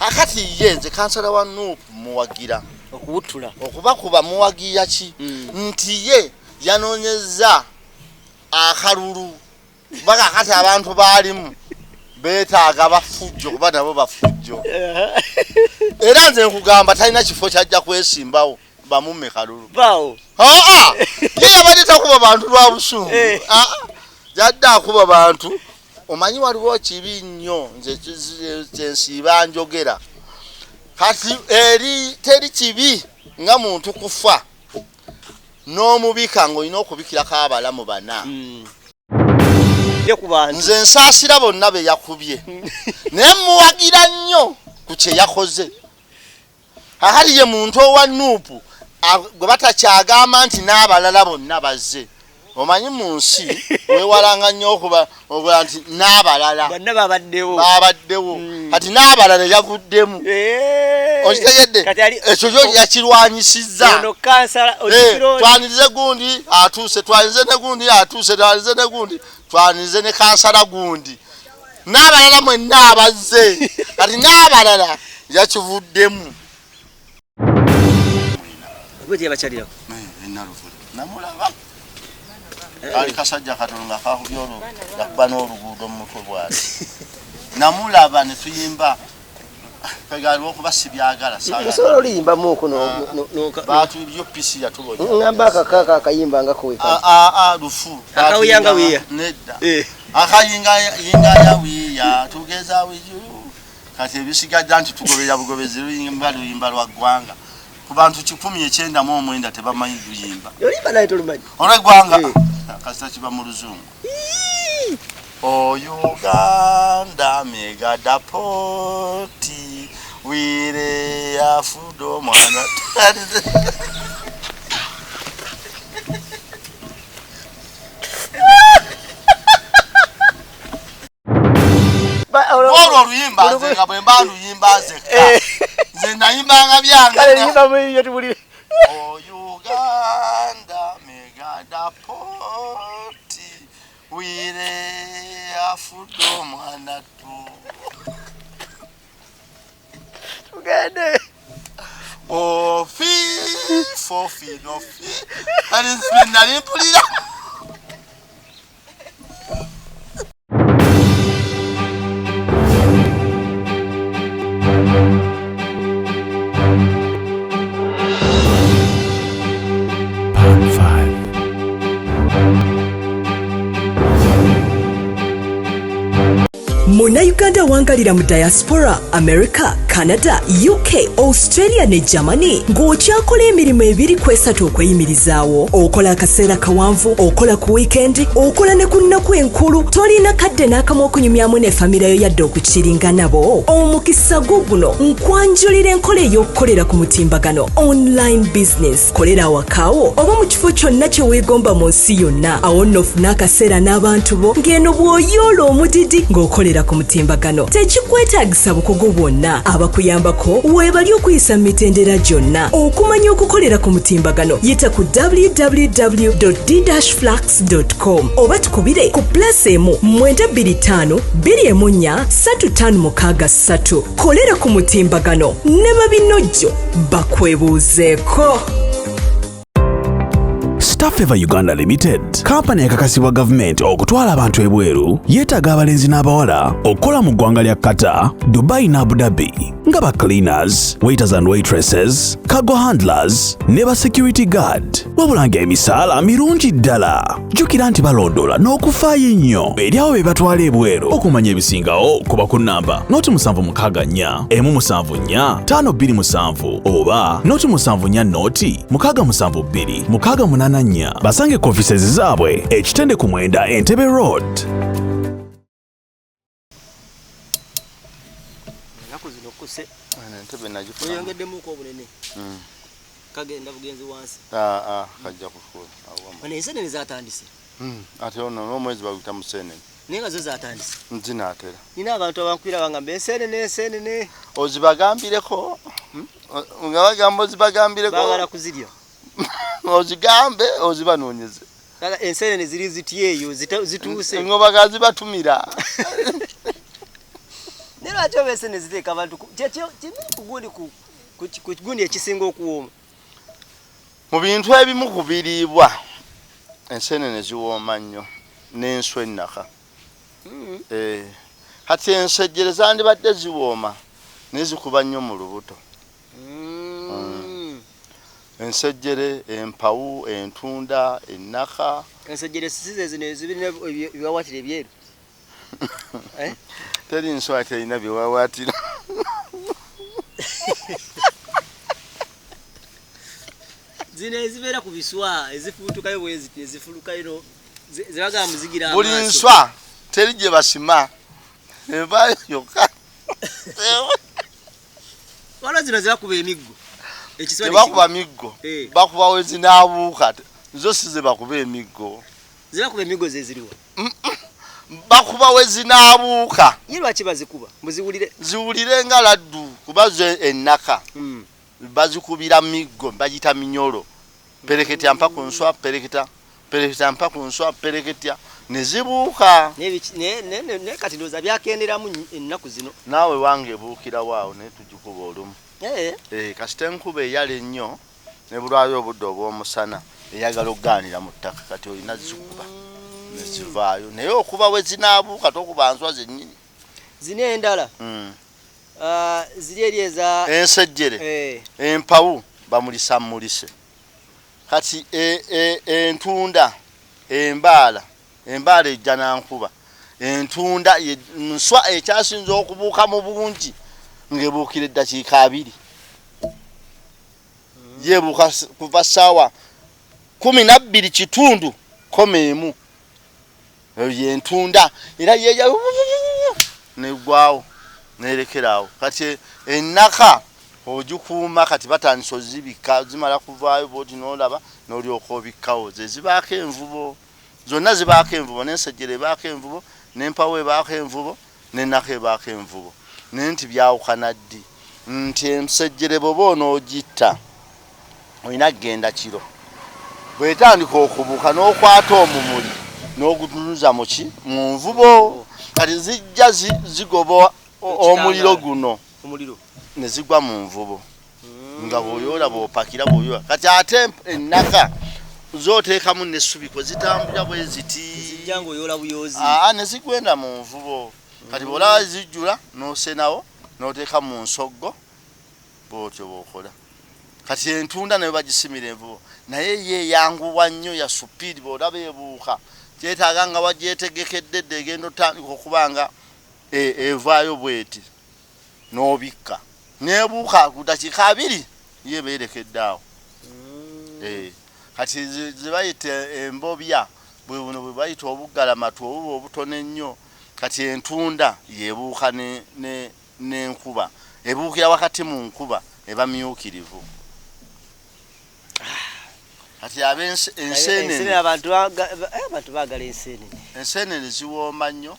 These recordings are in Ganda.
akati yenze kansala wa Nuupu muwagira okubutula okubakuba muwagira ki nti ye yanonyeza akalulu baka kati abantu balimu betaaga bafujjo kuba nabo bafujjo era nze nkugamba talina kifo kyajja kwesimbawo bamume kalulu bawo ye yabadde takuba bantu lwa busungu jadde akuba bantu omanyi waliwo kibi nnyo nze nsiiba njogera kati eri teri kibi nga muntu kufa n'omubika ng'olina okubikirako abalamu bana nze nsaasira bonna be yakubye naye muwagira nnyo ku kye yakoze ahali ye muntu owa Nuupu gwe batakyagamba nti n'abalala bonna bazze omanyi mu nsi weewalanga nnyo okuba nti n'abalala bonna babaddewo kati n'abalala yaguddemu okitegedde ekyo kyo yakirwanyisizza twanirize gundi atuuse twanirize ne gundi atuuse twanirize ne gundi twanirize ne kansala gundi n'abalala mwenna abazze kati n'abalala yakivuddemu namulaba ali kasajja katonga kakubyolo yakuba n'oluguudo mu mutwe bwali namulaba ne tuyimba kagaliwo okuba sibyagala saagala oluyimba muko baatu byo pisi yatulonya ngamba akakaka akayimba nga kowe lufu akawiyanga wiya nedda akayinga ya wiya tugeza wiju kati ebisigadde nti tugobera bugobezi luyimba lwa ggwanga ku bantu 199 tebamanyi luyimba Oluyimba naye tolumanyi Olw'Egwanga kasita kiba mu luzungu O Uganda mega dapoti wire afudo mwana Oluyimba nzenga bwe mba luyimba zeka nze nayimbanga byanga O Uganda mega dapoti wire afudo mwana tu tugende o fi no fi ali spinda limpulira Muna Uganda wangalira mu diaspora, America, Canada, UK, Australia ne Germany. Ng'okyakola emirimu ebiri kwesatu okweyimirizaawo. Okola akaseera kawanvu, okola ku weekend, okola ne ku nnaku enkulu. Tolina kadde n'akamu okunyumyamu ne famire yo yadde okukiringa nabo. Omukisa guno nkwanjulira enkola ey'okukolera ku mutimbagano. Online business. Kolera awakaawo oba mu kifo kyonna kye weegomba mu nsi yonna. Awo nno ofuna akaseera n'abantu bo ng'eno bw'oyoola omudidi ng'okolera ku mutimbagano. Tekikwetaagisa bukugu bwonna. Abakuyambako weebali okuyisa mu mitendera gyonna. Okumanya okukolera ku mutimbagano yita ku www.d-flax.com oba tukubire ku +1 925 214 3563. Kolera ku mutimbagano ne babinojjo bakwebuuzeeko. Staffever Uganda Limited, kampani ekakasibwa government okutwala abantu ebweru, yeetaaga abalenzi n'abawala okukola mu ggwanga lya Qatar, Dubai ne Abu Dhabi nga ba cleaners, waiters and waitresses, cargo handlers ne ba security guard. Wabula ng'emisaala mirungi ddala. Jjukira nti balondoola n'okufaayo ennyo eri abo be batwala ebweru. Okumanya ebisingawo kuba ku nnamba 0764 174 527 oba 0740 672 688. Basange ku offices zaabwe ekitende ku Mwenda Entebbe Road. Nakuzino kuse Entebbe nagifu oyongeddemu ko obunene kagenda bugenzi wansi kajja kufula bane ensenene zatandise ate ono n'omwezi bawita musenene nenga zo zatandise nzinaatera nina abantu abankwira bangamba ensenene ozibagambireko nga bagamba ozibagambireko bagala kuzirya ozigambe ozibanoonyeze kala ensenene ziri zityeyo zituuse ngoba gazibatumira ne lwaki obesene ziteeka abantu kugundi ku kigundi ekisinga okuwooma mu bintu ebimu kubiriibwa ensenene ziwooma nnyo n'enswa ennaka kati ensejjere zandibadde ziwooma naye zikuba nnyo mu lubuto ensejjere empawu entunda ennaka ensejjere size zino ezibirina ebiwawatiro ebyeru teri nswa terina biwawatiro zino ezibeera ku biswa ezifuutukayo bweziti ezifulukayo ziraga muzigira buli nswa teri gye basima evaayo yokka wala zino zirakuba emiggo tebakuba miggo bakuba we zinaabuuka zo si ze bakuba emiggo zirakuba emiggo zeziriwa bakuba we zinaabuuka ye lwaki bazikuba ziwulire nga laddu kuba ze ennaka bazikubira miggo bagita minyolo pereketya mpa ku nswa pereketya mpa ku nswa pereketya ne zibuuka ne kati ndowooza byakenderamu ennaku zino naawe wange ebuukira waawo naye tugikuba olumu kasita enkuba eyala ennyo ne bulwayo obudde obw'omusana eyagala okugaanira mu ttaka kati olina zikuba ne zivaayo naye okuba we zinaabuuka tokuba nswa zennyini zino endala ziri eri eza ensejjere empawu bamulisa mulise kati entunda embaala ejja nankuba entunda nswa ekyasinza okubuuka mu bungi ng'ebuukira eddakiika 2 yebuuka kuva ssaawa 12 kitundu 1 yentunda era yeja negwawo nerekeraawo kati ennaka ogikuuma kati batandisa ozibika zimala kuvaayo bwoti n'olaba n'olyoka obikkawo ze zibaako envubo zonna zibaako envubo n'ensejjere ebaako envubo n'empawo ebaako envubo n'ennaka ebaako envubo naye nti byawukana ddi nti ensejjere bwoba onoogitta olina kgenda kiro bwetandika okubuuka n'okwata omumuli n'ogutunuza muki mu nvubo kati zijja zigoba omuliro guno ne zigwa mu nvubo nga bw'oyoola bw'opakira bw'oyoola kati ate ennaka zooteekamu n'essubi kwe zitambulira bwe ziti ne zigwenda mu nvubo kati bw'olaba zijjula n'osenawo n'oteeka mu nsoggo bw'otyo bw'okola kati entunda nayo bagisimira envubo naye ye yanguwa nnyo ya supiidi bw'olaba ebuuka kyetaaga nga wagyetegekedde dde egenda otandika okuba nga evaayo bweti n'obikka nebuuka ku dakiika 2 ye beerekedde awo kati zibayita embobya bwe buno bwe bayita obuggalamatu obuba obutono ennyo kati entunda yebuuka n'enkuba ebuukira wakati mu nkuba eba myukirivu kati ensenene abantu baagala ensenene ziwooma nnyo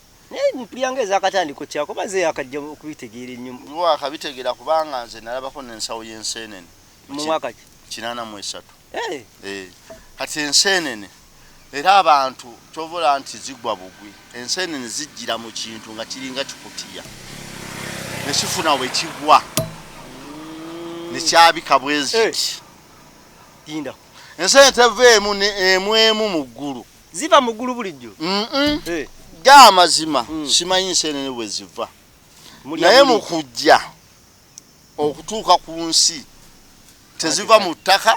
mpulira ezakatandiko kyako baze akajja okubitegeera ennyo wakabitegera kubanga nze nalabako n'ensawo y'ensenene mu mwaka ki 83 kati ensenene era abantu kyovola nti zigwa bugwi ensenene zijjira mu kintu nga kiringa kikutiya nekifuna bwe kigwa nekyabika bweziti tinda ensenene teveemu emu mu ggulu ziva mu ggulu bulijjo gamazima simanyi ensenene bwe ziva naye mu kujja okutuuka ku nsi teziva mu ttaka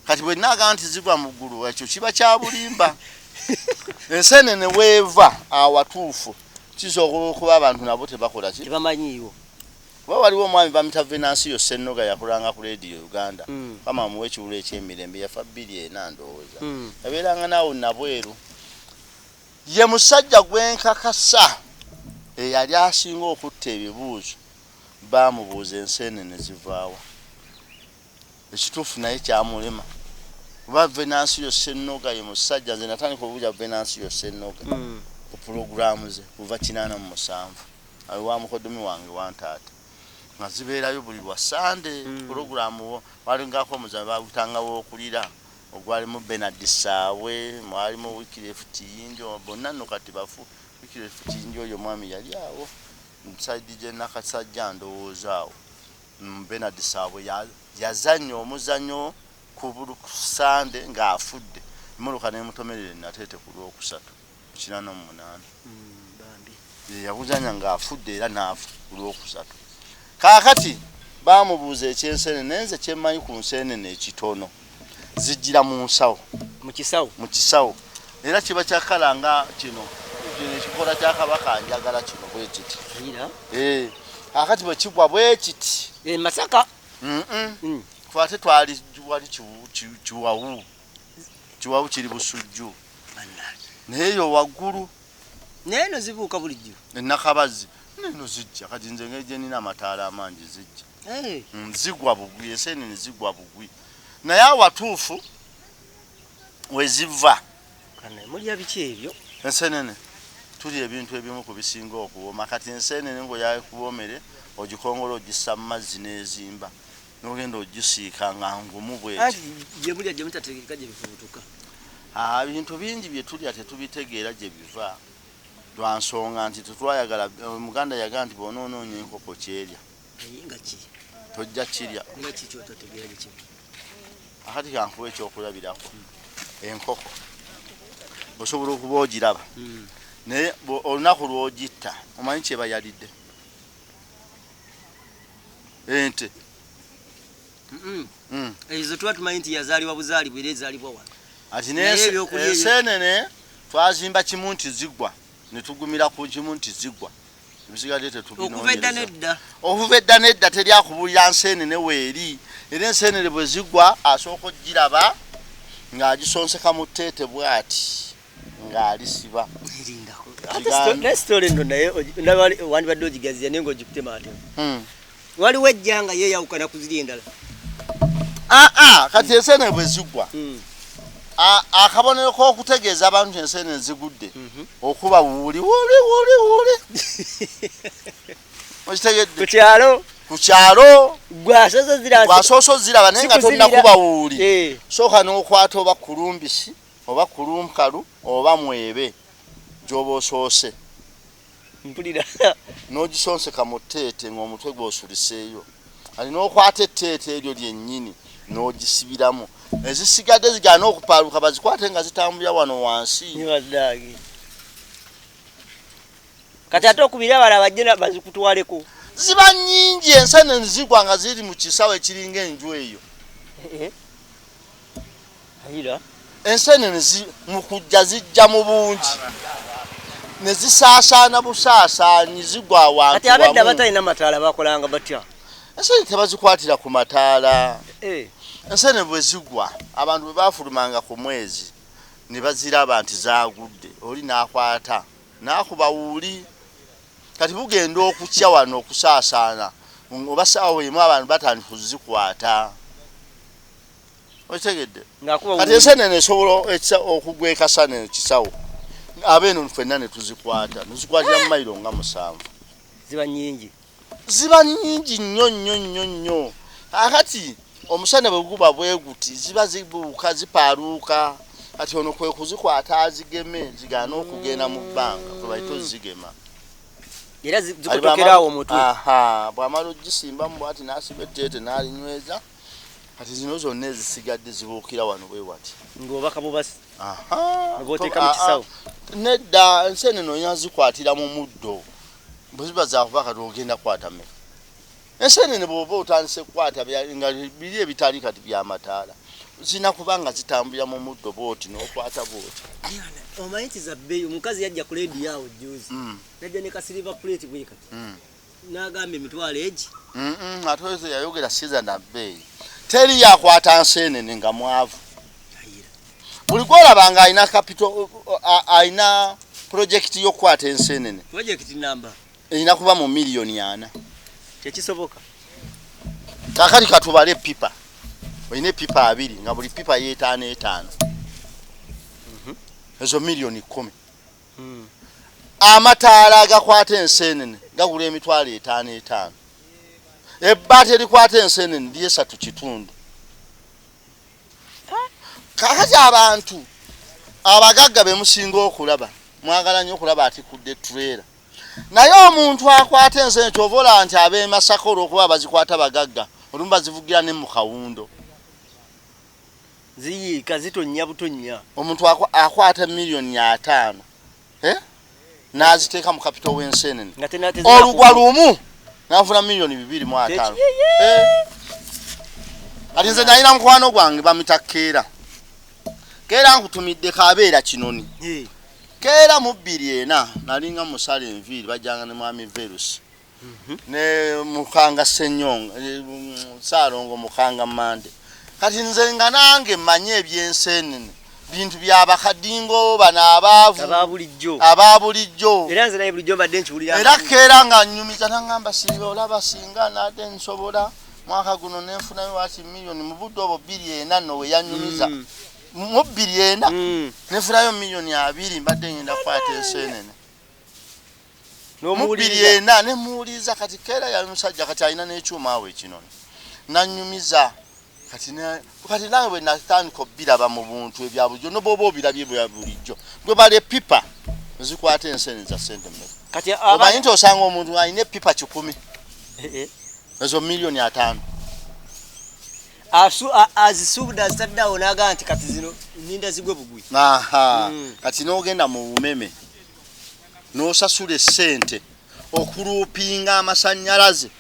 kati bwe naaga nti ziva mu ggulu ekyo kiba kya bulimba ensenene weeva awatuufu kisobola okuba abantu nabo tebakola ki tebamanyiiwo kuba waliwo omwami bamita Venansiyo Ssennoga yakulanga ku Radio Uganda kama muwe ekiwulo eky'emirembe yafa 2 ndowooza yabeeranga naawe nabweru ye musajja gwenkakasa eyali asinga okutta ebibuuzo bamubuuza ensenene zivaawa ekituufu naye kyamulema kuba Venansiyo Ssennoga ye musajja nze natandika obuuza Venansiyo Ssennoga ku pulogulaamu ze kuva 87 ali wa mukodomi wange wantaata nga zibeerayo buli lwa Sande pulogulaamu walingako omuzambi bagutangawo okulira ogwalimu Benard Saawe mwalimu Wycliffe Tiyinjo bonna nno kati bafu Wycliffe Tiyinjo oyo mwami yali awo Nside je nakasajja ndowoozaawo Bernard Sabo yazannya omuzanyo ku Sande ng'afudde emmotoka n'emutomerera nateete ku Lwokusatu 88 yabuzanya ng'afudde era n'afa ku Lwokusatu. Kaakati baamubuuza ekyensenene nze kyemmanyi ku nsenene ekitono zijjira mu nsawo mu kisawo era kiba kyakalanga kino ekikola kya Kabaka njagala kino bwe kiti kaakati bwe kigwa bwe kiti Masaka twate twali wali kiwawu kiri Busujju neyo waggulu neno zibuuka bulijjo Nakabazi neno zijja kati nze ngeje nina amataala amangi zijja zigwa bugwi ensenene zigwa bugwi naye awatuufu weziva mulya biki ebyo ensenene tuli ebintu ebimu ku bisinga okuwooma kati ensenene ngoyaye kuwoomere ogikongola ogissa mu mazzi n'ezimba n'ogenda ogisiika nga ngumu bweki gye mulya gye mutategeeka gye bifubutuka bintu bingi bye tulya tetubitegeera gye biva lwa nsonga nti tetwayagala Omuganda yagala nti bw'onoonoonya enkoko kyerya nga ki tojja kirya nga ki kyotategeera gye kimu akati kankuwa ekyokulabirako enkoko osobola okuba ogiraba naye olunaku lw'ogitta omanyi kyeba yalidde ente ezo tuba tumanyi nti yazaalibwa buzaalibwa era ezaalibwa wano ati ensenene twazimba kimu nti zigwa ne tugumira ku kimu nti zigwa ebisigadde tetubinoonyereza okuva edda nedda teryakubuulira nsenene weeri era ensenene bwe zigwa asooka ogiraba ng'agisonseka mu tteete bw'ati ng'alisiba nesitole eno naye wandibadde ogigaziya naye ng'ogikutema ate waliwo ejjanga yeeyawukana ku ziri endala kati ensenene bwe zigwa akabonero k'okutegeeza abantu ensenene zigudde okuba wuuli okitegedde ku kyalo gwasooso ziraba naye nga tolina kuba wuuli sooka n'okwata oba kulumbisi oba kulumkalu oba mwebe gy'oba osoose mpulira n'ogisonseka mu tteete ng'omutwe gw'osuliseeyo alina okwata etteete eryo lyennyini n'ogisibiramu ezisigadde zigaana okupaaluka bazikwate nga zitambulira wano wansi kati ate okubira abala bajje bazikutwaleko ziba nnyingi ensenene zigwa nga ziri mu kisawo ekiringa enju eyo ensenene mu kujja zijja mu bungi ne zisaasaana busaasaanyi zigwa awantu kati abedda batalina mataala bakolanga batya ensenene tebazikwatira ku mataala ensenene bwe zigwa abantu bwe baafulumanga ku mwezi ne baziraba nti zaagudde oli n'akwata n'akuba wuuli kati bugenda okukya wano okusaasaana oba saawa emu abantu batandika kuzikwata okitegedde kati ensenene esobola okugwa ekasana kisawo abeeno ffenna ne tuzikwata nezikwatira mu mayiro nga 7 ziba nnyingi nnyo akati omusana bwe guba bwe guti ziba zibuuka zipaaluuka kati ono kwe kuzikwata azigeme zigaana okugenda mu bbanga kwe bayita ozigema era zikutokerawo omutwe bw'amala ogisimbamu bwati n'asiba etteete n'alinyweza kati zino zonna ezisigadde zibuukira wano bwe wati ng'obaka bubasi nebooteeka mu kisawo nedda ensenene oyina zikwatira mu muddo bwe ziba zakuba kati ogenda kukwata mmeka ensenene bw'oba otandise kukwata nga biri ebitali kati by'amataala zina kubanga zitambulira mu muddo booti n'okwata booti omanyi nti zabbeeyi omukazi yajja ku leedi awo juzi najja ne kasiliva plate bwe kati n'agamba emitwalo egi ate oyo yayogera siza na bbeeyi teri yakwata nsenene nga mwavu buli gwolabanga alina capital alina projekiti y'okukwata ensenene projekiti namba erina kuba mu miliyoni 4 tekisoboka kakati katubale pipa olina epipa 2 nga buli pipa ye5 ezo miliyoni 10 amataala agakwata ensenene gagula emitwalo 5 ebbaati erikwata ensenene lye 3 kakati abantu abagagga be musinga okulaba mwagala nnyo okulaba atikudde trailer naye omuntu akwata ensene kyovola nti abe Masakolo okuba bazikwata bagagga olumba zivugira ne mu kawundo ziyika zitonya butonya omuntu akwata million 5 naziteeka mu capital w'ensenene olugwa lumu nafuna million 2.5 ati nze nalina mukwano gwange bamita Keera nkutumidde kabeera kinoni Keera mu 2 nalinga musale enviiri bajjanga ne mwami Verus ne mukanga Senyonga Saalongo mukanga Mande kati nze nga nange manye ebyensenene bintu byabakadingo bana ababulijjo era nze naye bulijjo mbadde nkiwulira era Keera nga nnyumiza nangamba sibe olaba singa nate nsobola mwaka guno nenfunayo wati million mu budde obwo 2 no we yanyumiza mu 2 nenfunayo million 2 mbadde ngenda kwata ensenene n'omuwuliriza ne muwuliza kati Keera yali musajja kati alina n'ekyuma awe kinone nanyumiza kati nange bwe natandika biraba mu buntu ebya bulijjo n'oboba obirabye bya bulijjo gwe bale pipa zikwata ensenene za sente mmeka kati omanyi nti osanga omuntu alina epipa 10 ezo million 5 azisuubuda zitaddawo naga nti kati zino ninda zigwe bugwi kati n'ogenda mu bumeme n'osasula essente okuluupinga amasannyalaze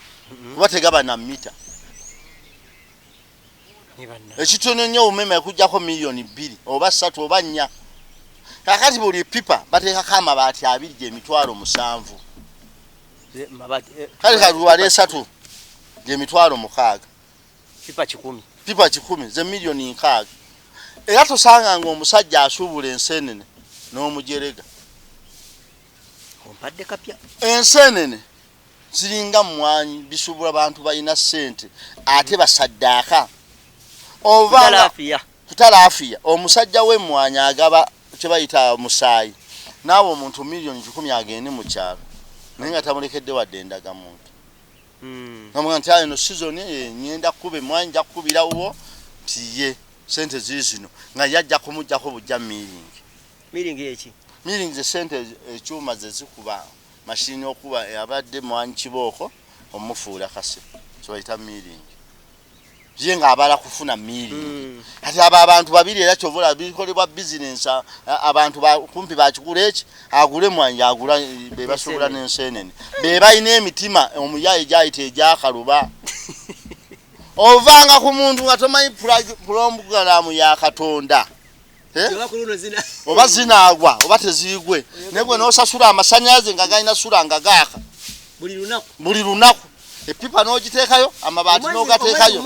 kuba tegaba na mita ekitono nnyo obumeme kujjako million 2 oba 3 oba 4 kakati buli pipa bateekako amabaati 2 emitwalo 7 kale kaluwale 3 emitwalo 6 pipa 10 ze million 6 era tosanga ng'omusajja asuubula ensenene n'omujerega ompadde kapya ensenene ziringa mmwanyi bisuubula bantu balina ssente ate basaddaaka kutalaafiya omusajja w'emmwanyi agaba kye bayita musaayi naawe omuntu million 10 agende mu kyalo naye nga tamulekedde wadde endagamuntu namugamba nti ayo no season nyenda kuba emmwanyi nja kukubira wo nti ye sente zizino nga yajja kumujjako bujja miringi ze sente ekyuma ze zikuba mashini okuba abadde emmwanyi kibooko omufuula kase kibayita miringi ye nga abala kufuna miringi ati abo abantu babiri era kyovola bikolebwa business abantu kumpi bakigula eki agule emmwanyi agula be basobola n'ensenene be balina emitima omuyayi gyayita egyakaluba ovanga ku muntu nga tomanyi pulogulaamu ya Katonda oba zinaagwa oba tezigwe negwe n'osasula amasannyalaze nga galina sula nga gaaka buli lunaku epipa n'ogiteekayo amabaati n'ogateekayo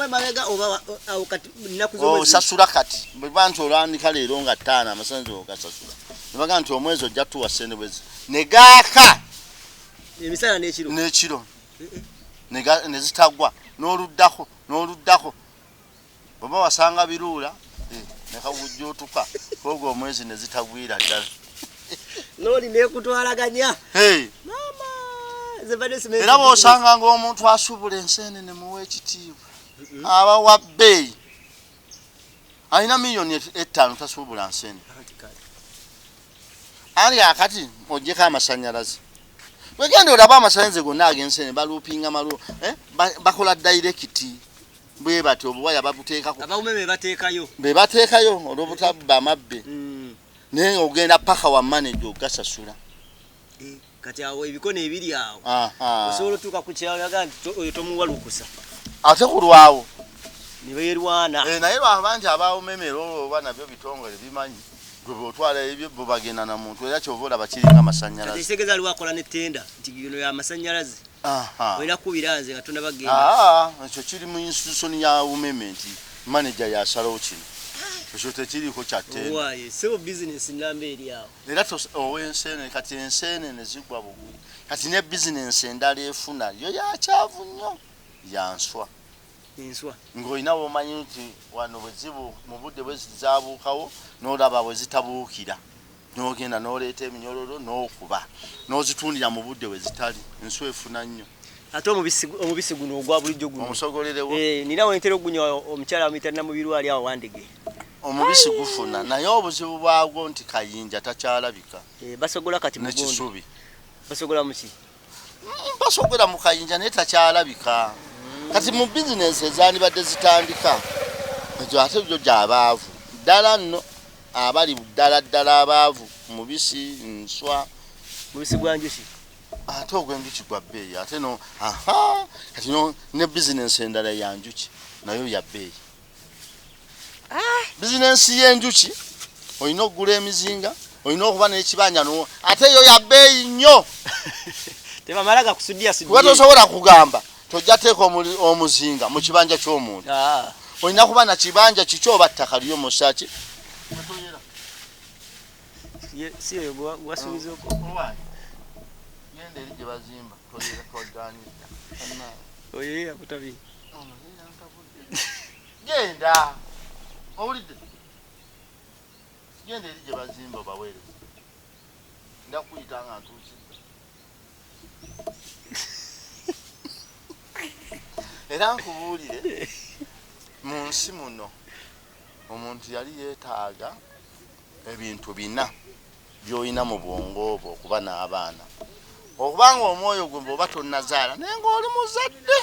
osasula kati bweba nti olwandika leero nga 5 amasannyalaze ogasasula nebaga nti omwezi ojja tuwa ssente bwezi ne gaaka emisana n'ekiro ne zitagwa n'oluddako bweba wasanga biruula nekawujjootuka ogwo omwezi ne zitagwira ddala loli nekutwalaganya era bw'osanga ng'omuntu asuubula ensenene muwa ekitiibwa aba wa bbeeyi alina million 5 tasuubula nsenene ali akati oggyeko amasannyalaze wegenda olaba amasannyalaze gonna ag'ensenene baluupinga bakola dairekiti bwe bati obuwaya babuteekako abawumeme be bateekayo olw'obutabba amabbe naye ogenda paka wa manager ogasasula kati awo ebikono ebiri awo osobola otuuka ku kyalo yaga nti oyo tomuwa lukusa ate ku lwawo nibeerwana naye lwaba nti abawumemero oba nabyo bitongole bimanyi gwe bwotwala ebyo bwe bagenda na muntu era kyova olaba kiringa amasannyalaze kitegeeza aliwo akola n'ettenda nti bino y'amasannyalaze olina kubira nze nga tonna bagenda ekyo kiri mu institution ya umeme nti manager yasalawo kino ekyo tekiriiko kyattenda sebo business namba eri awo era ow'ensenene kati ensenene zigwa bugwi kati ne bizinensi endala efuna yo yakyavu nnyo yanswa ng'olina bw'omanyi nti wano bwezibu mu budde bwe zizaabuukawo n'olaba bwe zitabuukira n'ogenda n'oleeta eminyololo n'okuba n'ozitundira mu budde bwe zitali enswa efuna nnyo ate omubisi guno ogwa bulijjo guno omusogolerewo nina wentera ogunywa omukyala amuyita Namubirwa ali awo Wandege omubisi gufuna naye obuzibu bwagwo nti kayinja takyalabika basogola kati n'ekisubi basogola muki basogera mu kayinja naye takyalabika kati mu business ezaani badde zitandika ezo ate byo gy'abaavu ddala nno abali ddala abaavu mubisi nswa mubisi gwa njuki ate ogw'enjuki gwa bbeeyi ate no kati no ne business endala ya njuki nayo ya bbeeyi business y'enjuki olina okugula emizinga olina okuba n'ekibanja no ate yo ya bbeeyi nnyo tebamala gakusudia tosobola kugamba tojja teeka omuzinga mu kibanja ky'omuntu olina kuba na kibanja kikyo oba ttaka lyo mu saki siyo gwasuubiza oko genda eri gye bazimba toganyiza oyo yakutabi genda owulidde genda eri gye bazimba obaweereza ndakuyita nga ntuukiza era nkubuulire mu nsi muno omuntu yali yeetaaga ebintu bina by'olina mu bwongo bwo okuba n'abaana okubanga omwoyo gwe bw'oba tonnazaala naye ng'oli muzadde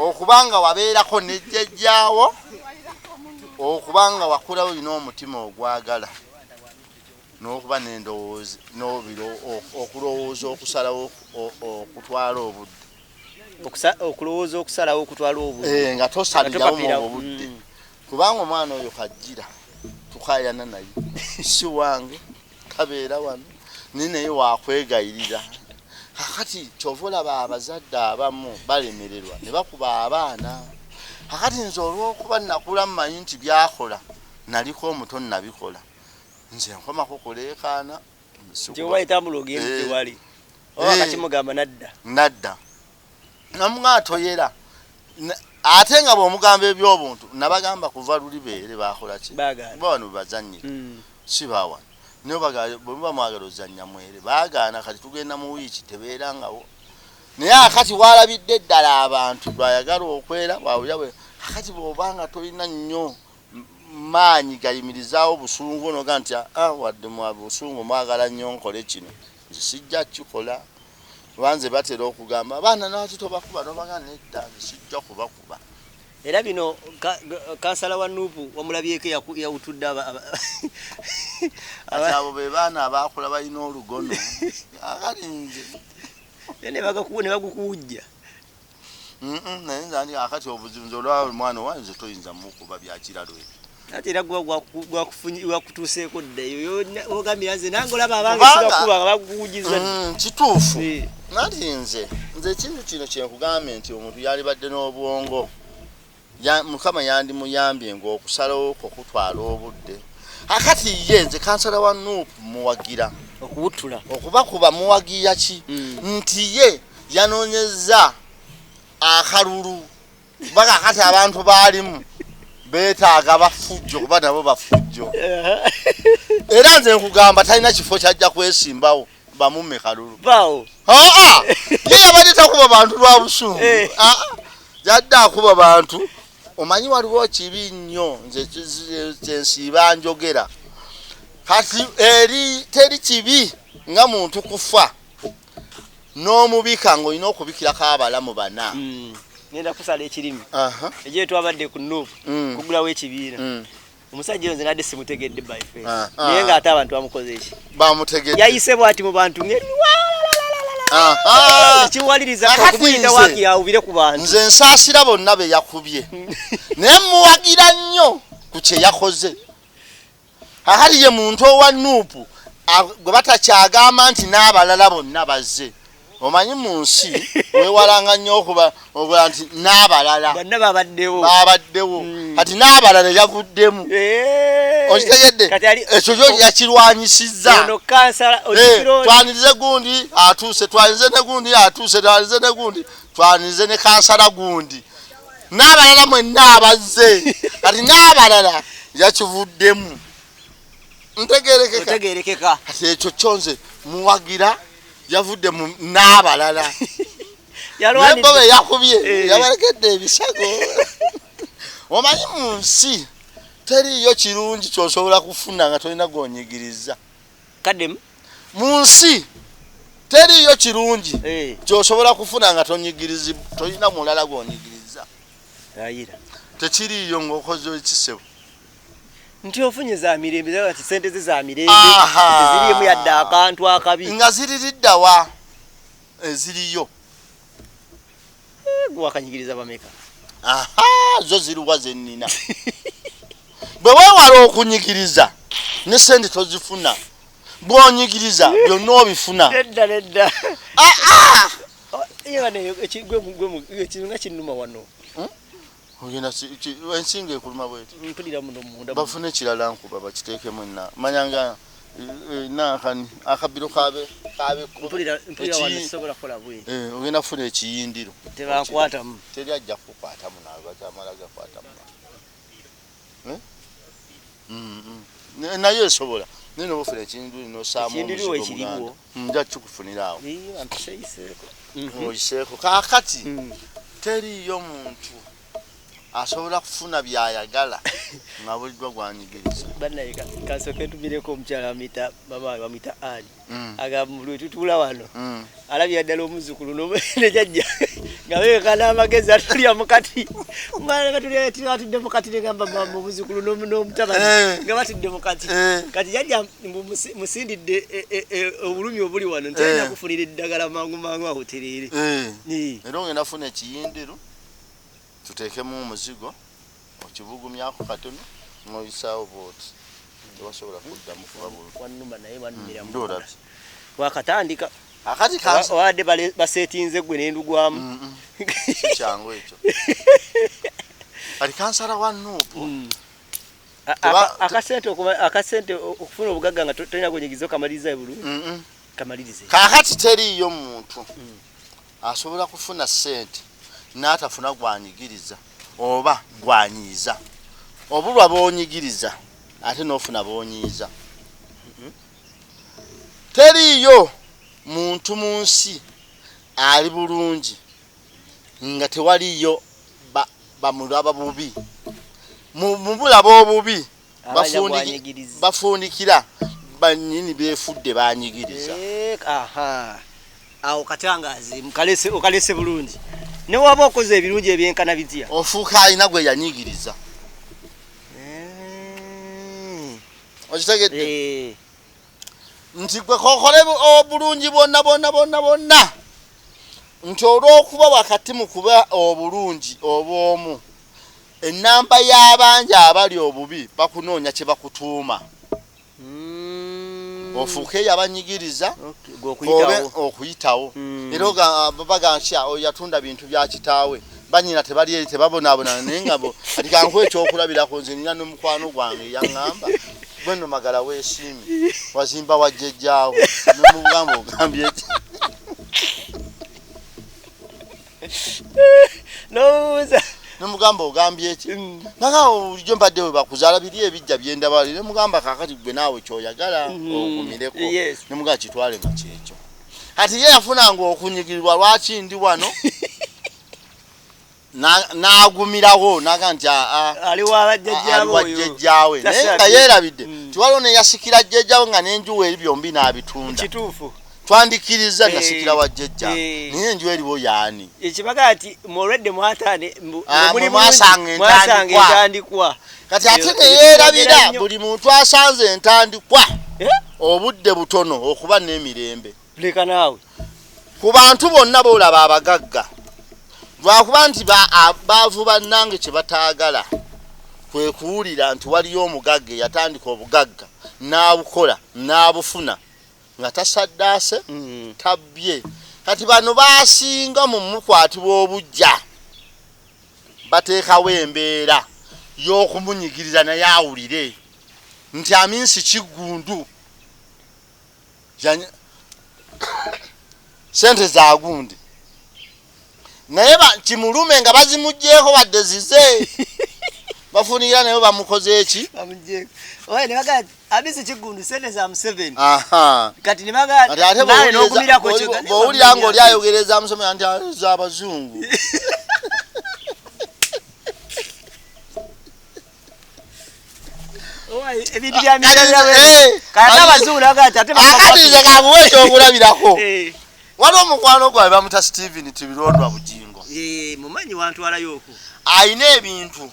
okubanga wabeerako nejjajjaawo okubanga wakulawo olina omutima ogwagala n'okuba n'endowoozi n'obiro okulowooza okusalawo okutwala obudde okulowooza okusalawo okutwala obudde nga tosalirawo mu budde kubanga omwana oyo kajjira tukayana naye si wange kabeera wano naye naye wakwegayirira kakati kyova olaba abazadde abamu balemererwa ne bakuba abaana kakati nze olw'okuba nakula mmanyi nti byakola naliko omuto nabikola nze nkomako kuleekaana ntiwayitambula ogende tewali oba kakimugamba nadda namwatoyera ate nga bw'omugamba eby'obuntu nabagamba kuva luli beere bakola ki bawano bazanyira si bawano niyo bwemuba mwagala ozannya mwere baagaana kati tugenda mu wiiki tebeerangawo naye akati walabidde ddala abantu bayagala okwera wawulira bwe akati bw'obanga tolina nnyo maanyi gayimirizaawo busungu noga nti wadde busungu mwagala nnyo nkole kino nze sijja kikola banze batera okugamba abaana naati tobakuba nobaga nedda sijja kubakuba era bino kansala wa Nuupu wamulabyeko yawutudde abo be baana abakola balina olugono akali nze ne bagukuwujja naye nze akati obuzibu olwaba omwana owanze toyinza mukuba byakiralo ate era gwakutuuseeko ddayo ogambira nze nange olaba abange sibakuba nga bagukuwujjiza kituufu nati nze ekintu kino kyenkugambe nti omuntu yalibadde n'obwongo mukama yandimuyambye ng'okusalawo okutwala obudde akati ye nze kansala wa Nuupu muwagira okuwutula okubakuba muwagira ki nti ye yanoonyeza akalulu baka akati abantu baalimu beetaaga bafujjo kuba nabo bafujjo era nze nkugamba talina kifo kyajja kwesimbawo bamumme kalulu ye yabadde takuba bantu lwa busungu yadde akuba bantu omanyi waliwo kibi nnyo nze nsiiba njogera kati teri kibi nga muntu kufa n'omubika ng'olina okubikirako abalamu bana ngenda kusala ekirimi egye twabadde ku Nuupu kugulawo ekibiina omusajja nze nadde simutegedde by face naye ng'ate abantu bamukoze eki bamutegedde yayise bw'ati mu bantu kiwaliriza okuyita waaki yawubire ku bantu nze nsaasira bonna be yakubye naye muwagira nnyo ku kye yakoze akati ye muntu owa Nuupu gwe batakyagamba nti n'abalala bonna bazze omanyi mu nsi weewalanga nnyo okuba nti n'abalala bonna babaddewo kati n'abalala yavuddemu okitegedde ekyo kyo yakirwanyisizza twanirize gundi atuuse twanirize ne gundi atuuse twanirize ne gundi twanirize ne kansala gundi n'abalala mwenna abazze kati n'abalala yakivuddemu ntegeerekeka kati ekyo kyonze muwagira yavudde mu n'abalala nembo be yakubye yabalekedde ebisago omanyi mu nsi teriyo kirungi kyosobola kufuna nga tolina gonyigiriza kadde mu nsi teriyo kirungi kyosobola kufuna nga tonyigiriza tolina mulala gwonyigiriza ayira tekiriyo ng'okoze ekisebo nti ofunye za mirembe zati sente ze za mirembe zirimu yadde akantu akabi nga ziririddawa eziriyo gwakanyigiriza bameka zo ziriwa zennina bwe weewala okunyigiriza ne sente tozifuna bw'onyigiriza byonna obifuna nedda ekintu nga kinnuma wano ogenda ensinga ekuluma bweti mpulira muno munda bafune ekirala nkuba bakiteekemu manyanga akabiro kabe mpulira wano kisobola kukola bwe ogenda kufuna ekiyindiro tebankwatamu teri ajja kukwatamu nabatamala gakwatamu naye esobola nene obufuna ekiyindiro nosaamu omuzigo nja kikufunira awo oyiseeko kaakati teriyo muntu asobola kufuna byayagala nga buliddwa gwanyigiriza banaye kasooke tumireko omukyala bamwita ali agamba tutula wano alabye ddala omuzukulu nejajja nga beeka n'amagezi atulya mukati omwana atudde mukati negamba mama omuzukulu n'omutabani nga batudde mukati kati jajja musindidde obulumi obuli wano ntalina kufunira eddagala mangu mangu awo tereere era ogenda funa ekiyindiro tuteekemu omuzigo okibugumyako katono ngoyisaawo booti tewasobola kuddamu wanuma naye wanumira wakatandika akati wadde basetinze gwe nendugwamu kyangu ekyo ali kansala wa nuupu akasente okufuna obugagga nga tolina gwenyigiza okamaliriza ebulu kamalirize kakati teriyo muntu asobola kufuna sente n'atafuna gwanyigiriza oba gwanyiiza obulwa bwonyigiriza ate n'ofuna bwonyiiza teriyo muntu mu nsi ali bulungi nga tewaliyo bamulaba bubi mubulaba obubi bafundikira banyini beefudde banyigiriza awo katangazi okalese bulungi ne waba okoze ebirungi ebyenkana bitya ofuuka alina gwe yanyigiriza okitegedde nti gwe kokole obulungi bonna nti olw'okuba wakati mu kuba obulungi obw'omu ennamba y'abangi abali obubi bakunoonya kye bakutuuma ofuuke yabanyigiriza okuyitawo era bagansya yatunda bintu bya kitaawe banyina tebali eri tebabonaabona naye nga bo ati kanku ekyokulabirako nze nina n'omukwano gwange yaŋŋamba bweno Magala weesiimi wazimba wajjejjaawo nomugamba ogambye eki nomugamba ogambye eki naga bulijjo mbadde we bakuzaala biri ebijja byendaba ne mugamba kakati gwe naawe kyoyagala okumireko ne mugamba kitwale nga kyekyo ati ye yafunanga okunyigirirwa lwaki ndi wano n'agumirawo naga nti aliwajjejjaawe naye nga yeerabidde tiwaliwo neyasikira jjejjaawe nga n'enjuwa eri byombi n'abitunda kituufu twandikiriza nasikira wajjejjaawe naye enjuwa eriwo yaani ekibaga ati mwolwedde mwataane mwasanga entandikwa kati ate neyeerabira buli muntu asanze entandikwa obudde butono okuba n'emirembe leka naawe ku bantu bonna boolaba abagagga lwakuba nti baavu bannange kye bataagala kwe kuwulira nti waliyo omugagga yatandika obugagga n'abukola n'abufuna nga tasaddaase tabbye kati bano baasinga mu mukwatibwa obujja bateekawo embeera y'okumunyigiriza naye awulire nti aminsi kiggundu sente za gundi naye kimulume nga bazimugjeeko badde zize bafunira naye bamukoze eki oye ne baga abisi kigundu sente za Museveni kati ne baga ate bw'owulira ng'oli ayogereza Museveni nti z'abazungu ebintu bya mirabira akati nze kamuwe ekyokulabirako waliwo omukwano gwabe bamuta Steven Tibirondwa Bujingo mumanyi wantwalayo okwo ayina ebintu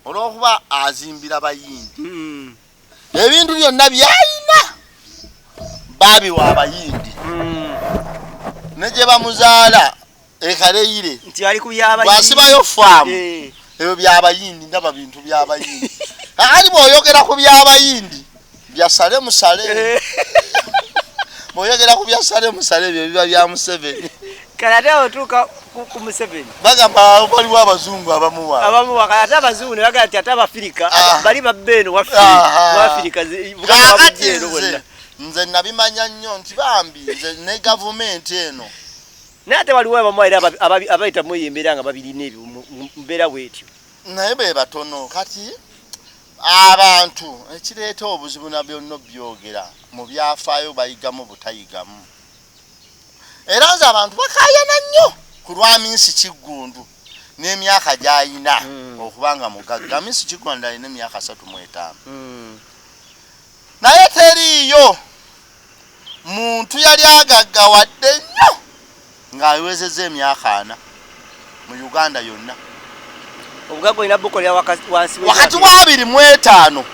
olw'okuba azimbira bayindi ebintu byonna byayina babiwa abayindi ne gye bamuzaala ekaleyire nti ali ku byabayindi bwasibayo faamu ebyo byabayindi ndaba bintu byabayindi ali bw'oyogera ku byabayindi byasale musale bw'oyogera ku byasale musale ebyo biba bya Museveni kale ate otuuka ku Museveni bagamba waliwo abazungu abamuwa kale ate abazungu ne bagamba nti ate Abafirika bali babbeeno wafirika nze nabimanya nnyo nti bambi nze ne gavumenti eno naye ate waliwo abamuwaire abayita muyimbera nga babirina ebyo mbeera bwetyo naye be batono kati abantu ekireeta obuzibu na byonna byogera mu byafaayo bayigamu butayigamu era nze abantu bakayana nnyo ku lwa Minsi Kiggundu n'emyaka gy'ayina okubanga mugagga. Minsi Kiggundu alina emyaka 35 naye teriiyo muntu yali agaggawadde nnyo ng'awezezza emyaka 4 mu Uganda yonna obugagga olina bukolera wansi wakati wa 25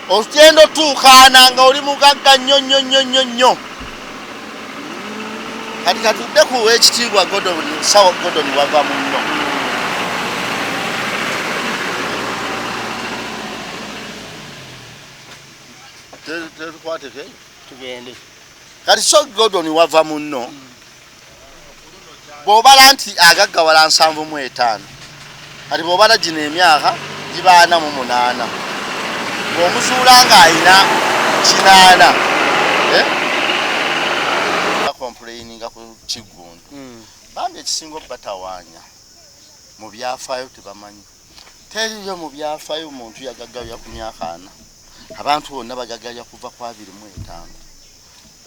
ogenda otuukaana nga oli mugagga nnyo nnyo nnyo nnyo nnyo kati katudde ku ekitiibwa sawa Godoni wava muno tugende kati so Godoni wava muno bw'obala nti agaggawala 75 kati bw'obala gino emyaka giba 48 bw'omuzuula ng'ayina 8 complaininga ku Kiggundu bambi ekisinga batawaanya mu byafaayo tebamanyi teriyo mu byafaayo omuntu yagaggawya ku myaka 4 abantu bonna bagaggawya kuva ku 25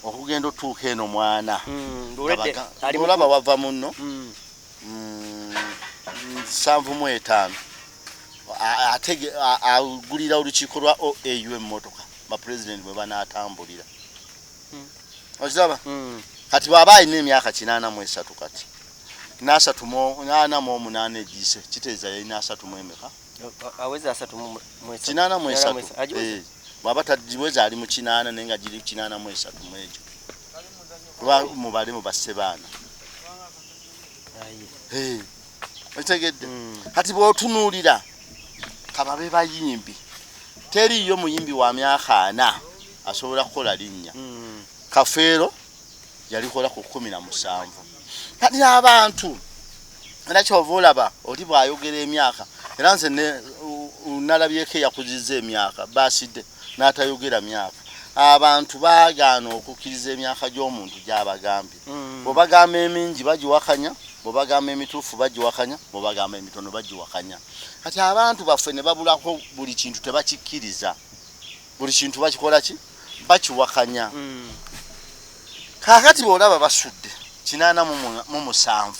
okugenda otuuka eno mwana olaba wava muno 75 agulira olukiiko lwa OAU emmotoka bapulezidenti bwe banaatambulira okiraba kati bw'aba alina emyaka 83 kati 88 egiyise kitegeeza yalina 3 emeka aweza 83 bw'aba tagiweza ali mu 8 naye nga giri 83 egyo kuba mubale mu bassebaana okitegedde kati bw'otunuulira kababe bayimbi teriyo muyimbi wa myaka 4 asobola kukola linnya Kafeero yalikola ku 17 kati abantu era kyova olaba oli bw'ayogera emyaka era nze nalabyeko yakuzizza emyaka baside n'atayogera myaka abantu baagaana okukkiriza emyaka gy'omuntu gy'abagambye bw'obagamba emingi bagiwakanya bw'obagamba emituufu bagiwakanya bw'obagamba emitono bagiwakanya kati abantu baffe ne babulako buli kintu tebakikkiriza buli kintu bakikola ki bakiwakanya kakati bw'olaba basudde 87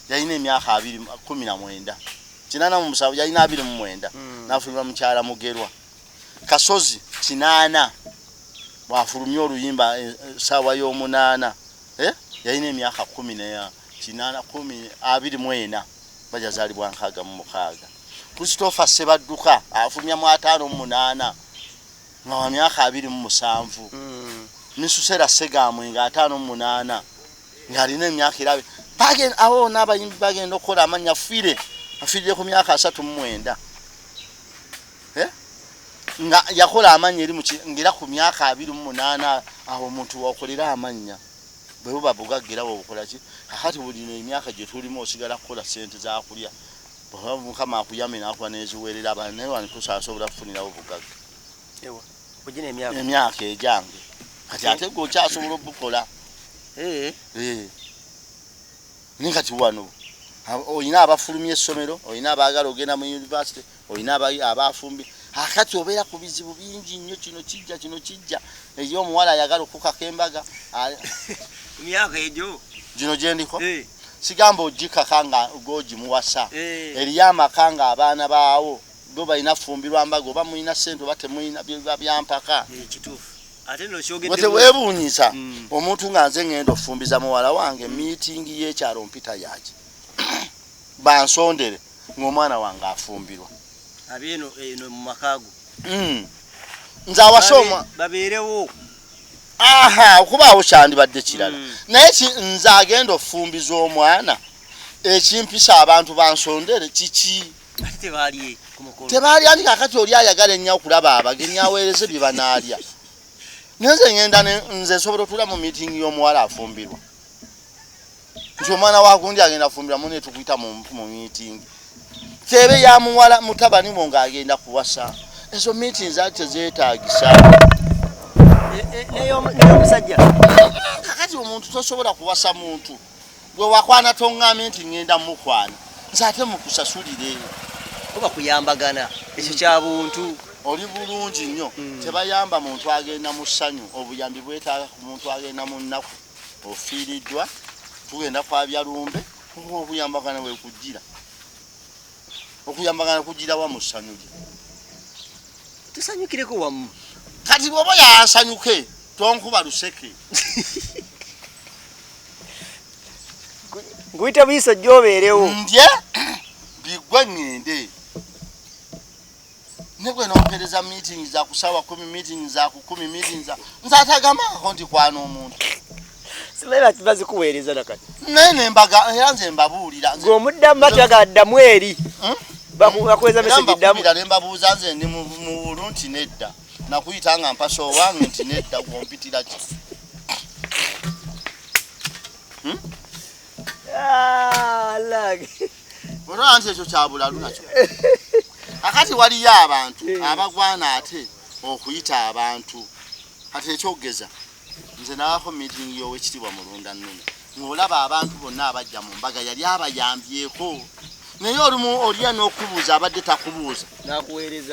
yalina emyaka 19 87 yalina 29 n'afuluma mukyala Mugerwa Kasozi 8 bw'afulumya Oluyimba saawa y'omunaana yalina emyaka 10 24 bajazaalibwa 66 Christopher Sebadduka afulumya mu 58 nga wa myaka 27 Misusera Segamwe nga 58 ng'alina emyaka 20 bagenda awo n'abayimbi bagenda okukola amanya afirire ku myaka 39 nga yakola amanya eri ngira ku myaka 28 aho omuntu wakolera amanya bwe buba bugaggira obukola ki kakati buli emyaka gye tulimo osigala kukola sente za kulya Mukama akuyame n'akuba n'eziweerera abantu naye wano tosasobola kufunirawo bugagga ogina emyaka ejange kati ate gwe okyasobola obukola naye kati wano oyina abafulumya essomero oyina abaagala ogenda mu university oyina abafumbi akati obeera ku bizibu bingi nnyo kino kijja eyo omuwala ayagala okukaka embaga myaka egyo gino gye ndiko sigamba ogikaka nga gogimuwasa eriyo amaka nga abaana baawo bo balina fumbirwa mbaga oba mulina ssente oba temulina byampaka ate no kyogedde bote webuunyisa omuntu nga nze ngenda ofumbiza muwala wange meeting y'ekyalo mpita yaaki bansondere ng'omwana wange afumbirwa abino eno mu makago nze awasoma babeerewo okubaawo kyandibadde kirala naye nze agenda ofumbiza omwana ekimpisa abantu bansondere kiki tebaali andi kakati oli ayagala ennyo okulaba abagenyi aweereze bye banaalya nze ngenda nze nsobola otula mu meeting y'omuwala afumbirwa nti omwana wagundi agenda afumbirwa mune tukuyita mu meeting tebe ya muwala mutabani mo ng'agenda kuwasa ezo meetings ate tezeetaagisa n'ey'omusajja kakati omuntu tosobola kuwasa muntu gwe wakwana toŋŋamye nti ŋŋenda mukwana nze ate mukusasulire oba kuyambagana ekyo kya buntu oli bulungi nnyo tebayamba muntu agenda mu ssanyu obuyambi bwetaaga ku muntu agenda mu nnaku ofiiriddwa tugenda kwabya lumbe obuyambagana bwekujjira okuyambagana kujjira wa mu ssanyu lye tusanyukireko wamu kati bw'oba yansanyuke tonkuba luseke nkuyita buyiso gy'obeerewo ndye bigwe ŋŋende ne gwe nompereza meeting za kusawa 10 meeting za ku 10 meeting za nze atagamako nti kwana omuntu sibeera bazikuweereza nakati nene mbaga era nze mbabuulira ng'omuddamu batagaddamu eri bakuweza message ddamu ne mbabuuza nze ndi mu bulu nti nedda nakuyita nga mpasa owange nti nedda gwompitira ki olwa nti ekyo kyabulalu nakyo akati waliyo abantu abagwana ate okuyita abantu ate ekyogeza nze nabako meeting y'owekitibwa mulunda nnene ng'olaba abantu bonna abajja mu mbaga yali abayambyeko naye olumu olya n'okubuuza abadde takubuuza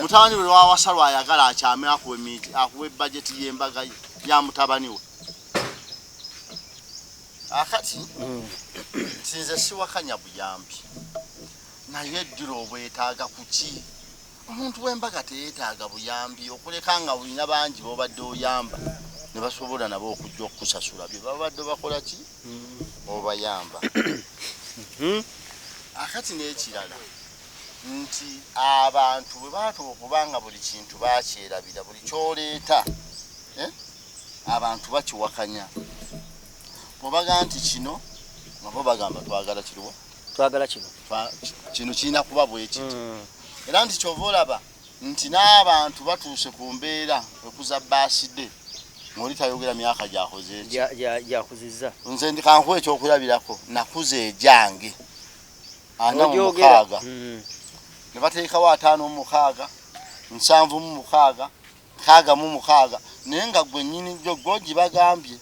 mutabani we wawasa lwayagala akyame akuwe bajeti y'embaga ya mutabani we akati nze siwakanya buyambi naye eddiro obwetaaga kuki omuntu w'embaga teyeetaaga buyambi okuleka nga bulina bangi b'obadde oyamba ne basobola nabo okujja okukusasula bye babadde bakola ki obayamba akati n'ekirala nti abantu bwe baatuba okubanga buli kintu bakyerabira buli kyoleeta abantu bakiwakanya bwebaga nti kino nabo bagamba twagala kino kirina kuba bwekiti era nti kyova olaba nti n'abantu batuuse ku mbeera ekuza baaside ng'oli tayogera myaka gyakoze gyakuzizza nze ndikankuwa ekyokulabirako nakuza ejange 46 ne bateekawo 56 76 66 naye nga gwe nnyini gwogi bagambye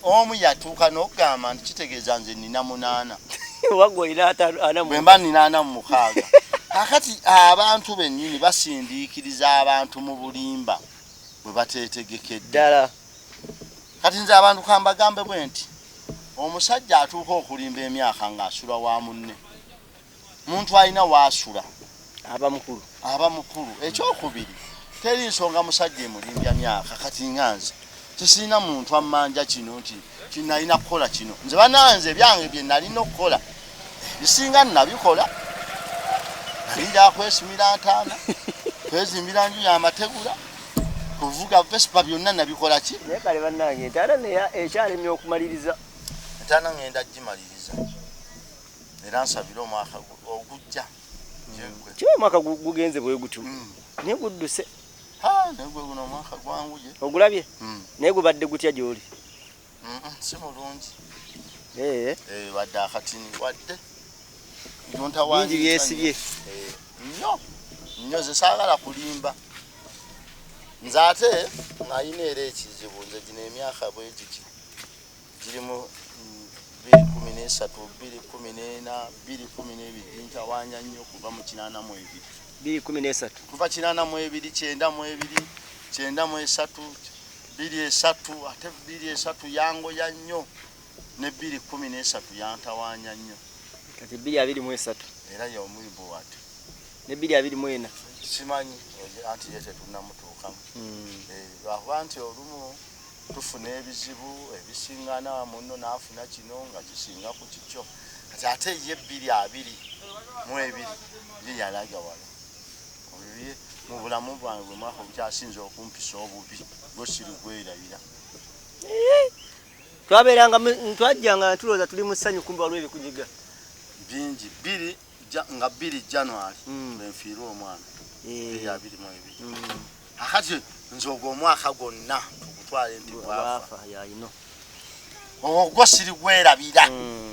omu yatuuka n'okugamba nti kitegeeza nze nina 8 bwe mba nina 46 akati abantu bennyini basindiikiriza abantu mu bulimba bwe bateetegekedde ddala kati nze abantu kambagambe bwe nti omusajja atuuka okulimba emyaka ng'asula wa munne muntu alina waasula aba mukulu ekyokubiri teri nsonga musajja emulimbya myaka kati nga nze tesirina muntu ammanja kino nti kinalina kukola kino nze bananze byange bye nalina okukola bisinga nabikola nalinda kwesimira ntaana kwezimbira nju y'amategula kuvuga vespa byonna nabikola ki naye kale bannange entaana ekyalemye okumaliriza entaana ngenda gimaliriza era nsabira omwaka ogujja kiba omwaka gugenze bwe gutu naye gudduse naye gwe guno omwaka gwanguye ogulabye naye gubadde gutya gy'oli si mulungi wadde akatini wadde bingi byesibye nnyo ze saagala kulimba nze ate ng'ayina era ekizibu nze gino emyaka bwe giki girimu 2013 2014 2012 ntawanya nnyo kuva mu 82 kuva 82 93 23 ate 23 yangoya nnyo ne 2013 yantawanya nnyo kati 2023 era y'omwibu ate ne 2024 simanyi anti yete tunamutuukamu lwakuba nti olumu tufuna ebizibu ebisingana muno n'afuna kino nga kisinga ku kikyo kati ate ye 222 ye yalaga wala obiye mu bulamu bwange bwe mwaka bukyasinze okumpisa obubi gosiri gwerabira twaberanga twajjanga tulooza tuli mu ssanyu kumbe waliwo ebikujiga bingi 2 January benfiirwa omwana 2022 akati nzoga omwaka gwonna tukutwala ndi bwafa ogwo siri gwerabira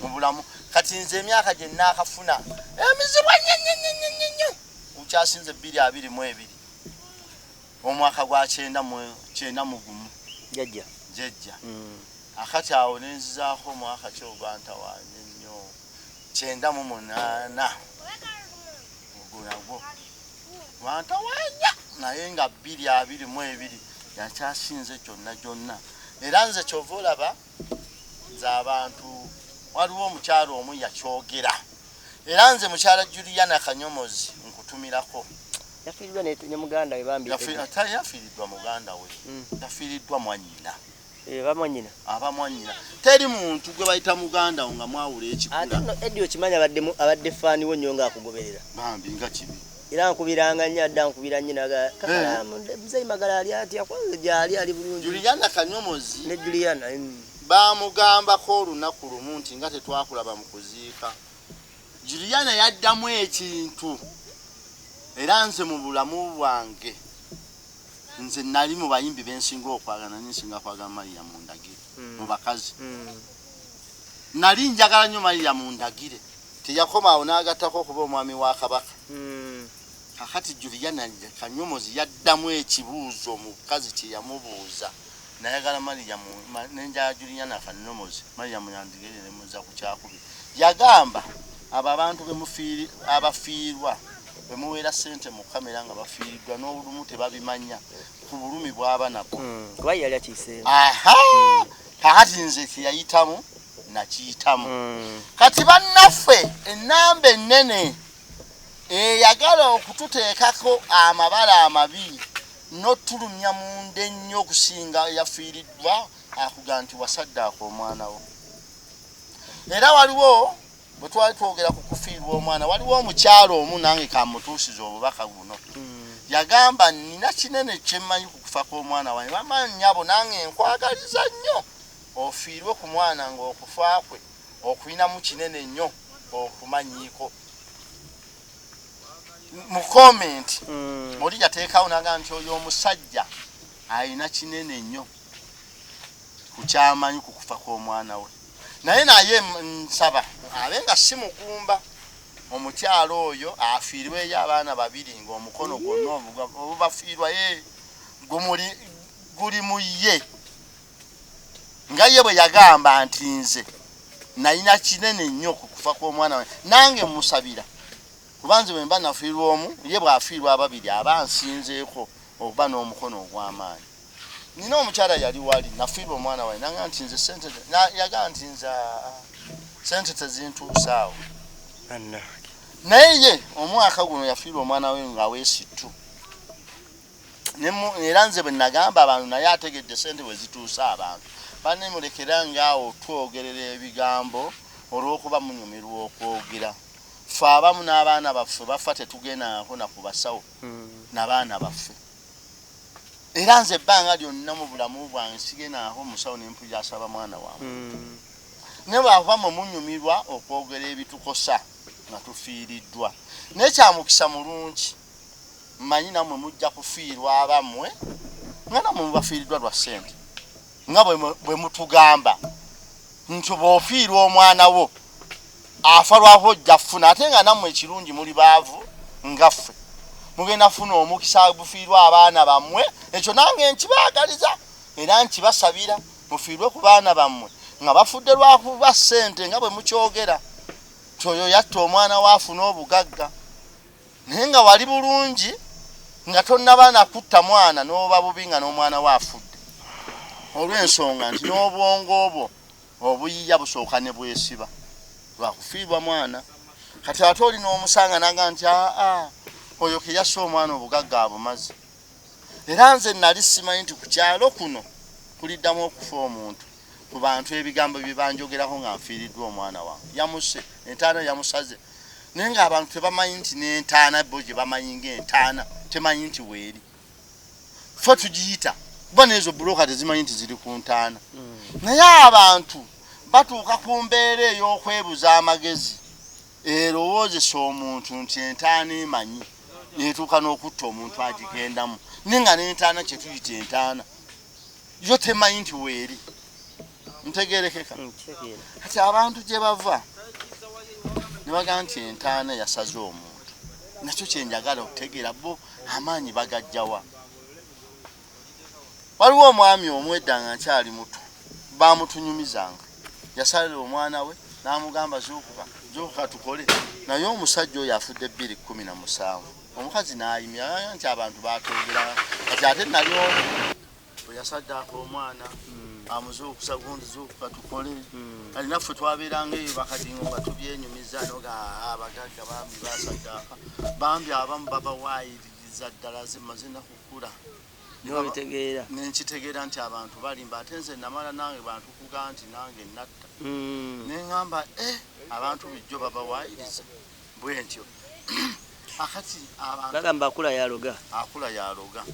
mu bulamu kati nze emyaka gye nnaakafuna emizibwa nnyo ukyasinze 2022 omwaka gwa 9 mu gumu jjajja akati awo nenzizaako omwaka kyoganta wange nnyo 98 ogwo wanta wanya naye nga 2022 yakyasinze kyonna era nze kyova olaba nze abantu waliwo omukyalo omu yakyogera era nze mukyala Juliana Kanyomozi nkutumirako yafiiridwa ne muganda we bambi yafiiridwa muganda we yafiiriddwa mwanyina abamwanyina teri muntu gwe bayita muganda nga mwawula ekikula ate no edio kimanya abadde faaniwo nnyo ng'akugoberera bambi nga kibi era nkubiranga nnyo adda nkubira nnyina Kakalaamu Mzee Magala ali atya kwanza gyali ali bulungi Juliana Kanyomozi ne Juliana bamugambako olunaku lumu nti nga tetwakulaba mu kuziika Juliana yaddamu ekintu era nze mu bulamu bwange nze nali mu bayimbi bensinga okwagana ninsinga kwagala Maria Mundagire mu bakazi nali njagala nnyo Maria Mundagire teyakomaawo n'agattako okuba omwami wa Kabaka kakati Juliana Kanyomozi yaddamu ekibuuzo omukazi kye yamubuuza nayagala Maria nenja Juliana Kanyomozi Maria Mundagire nemuza ku kyakubiri yagamba abo abantu abafiirwa bemuweera ssente mu kamera nga bafiiriddwa n'olumu tebabimanya ku bulumi bw'aba nabwo kuba yali akiiseemu kakati nze teyayitamu nakiyitamu kati bannaffe ennamba ennene eyagala okututeekako amabala amabi n'otulumya munda ennyo okusinga yafiiriddwa akuga nti wasaddaaka omwana wo era waliwo bwe twali twogera ku kufiirwa omwana waliwo omukyalo omu nange kamutuusiza obubaka buno yagamba nina kinene kyemmanyi ku kufa kw'omwana wange bamanyi abo nange nkwagaliza nnyo ofiirwe ku mwana ng'okufa kwe okulinamu kinene nnyo okumanyiiko mu komenti oli yateekawo naga nti oyo omusajja alina kinene nnyo ku kyamanyi ku kufa kw'omwana we naye nsaba abenga si mugumba omukyalo oyo afiirweyo abaana 2 ng'omukono gwonna obubafiirwa ye guli mu ye nga ye bwe yagamba nti nze nalina kinene nnyo ku kufa kw'omwana we nange musabira kuba nze bwe mba nafiirwa omu ye bw'afiirwa 2 aba nsinzeeko okuba n'omukono ogw'amaanyi nina omukyala yali wali nafiirwa omwana we nanga nti nze sente yagaa nti nze sente tezintuusaawo naye ye omwaka guno yafiirwa omwana we nga weesittu era nze bwe nagamba abantu naye ategedde sente bwe zituusa abantu banemulekera ngaawo twogerera ebigambo olw'okuba munyumirwa okwogera ffe abamu n'abaana baffe bafa tetugendangako na ku basawo n'abaana baffe era nze ebbanga lyonna mu bulamu bwange sigendangako musawo n'empuja asaba mwana wange ne bw'ava mu munyumirwa okwogera ebitukosa nga tufiiriddwa naye kyamukisa mulungi mmanyi nammwe mujja kufiirwa abammwe nga nammwe mubafiiriddwa lwa ssente nga bwe mutugamba nti bw'ofiirwa omwana wo afa lwako ojja kufuna ate nga nammwe ekirungi muli baavu nga ffe mugenda kufuna omukisa bufiirwa abaana bammwe ekyo nange nkibaagaliza era nkibasabira mufiirwe ku baana bammwe nga bafudde lwakuba ssente nga bwe mukyogera tyoyo yatta omwana waafuna obugagga naye nga wali bulungi nga tonnaba kutta mwana n'oba bubi nga n'omwana waafudde olw'ensonga nti n'obwongo obwo obuyiya busooka ne bwesiba lwakufiirwa mwana kati ate oli n'omusanga naga nti oyo ke yassa omwana obugagga abumaze. Era nze nali simanyi nti ku kyalo kuno kuliddamu okufa omuntu ku bantu ebigambo bye banjogerako nga nfiiriddwa omwana wange. Yamuse, entaana yamusaze. Naye ng'abantu tebamanyi nti n'entaana bo gye bamanyi ng'entaana temanyi nti weeri. Ffe tugiyita kuba n'ezo buloka tezimanyi nti ziri ku ntaana. Naye abantu batuuka ku mbeera ey'okwebuza amagezi erowoozesa omuntu nti entaana emanyi netuuka n'okutta omuntu agigendamu. Naye nga n'entaana kye tuyita entaana yo temanyi nti weeri. Ntegeerekeka. Kati abantu gye bava ne bagamba nti entaana yasaze omuntu. Nakyo kye njagala okutegeera bo amaanyi bagajjawa. Waliwo omwami omwedda nga nkyali muto bamutunyumizanga. Yasalira omwana we n'amugamba zuukuka tukole. Naye omusajja oyo afudde 2017. Omukazi n'ayimya nti abantu batwogera. Kati ate nali omu bwe yasaddaako omwana amuzuukusa gundi zuukuka tukole. Kati naffe twabeeranga eyo bakadingo nga tubyenyumiza noga abagagga bambi basaddaaka. Bambi abamu babawaayiriza ddala zimaze nakukula. Nenkitegeera nti abantu balimba ate nze namala nange bantu kugaa nti nange natta. Neŋŋamba abantu bijjo babawaayiriza bwe ntyo. Akati abantu bagamba akula yaloga. Akula yaloga.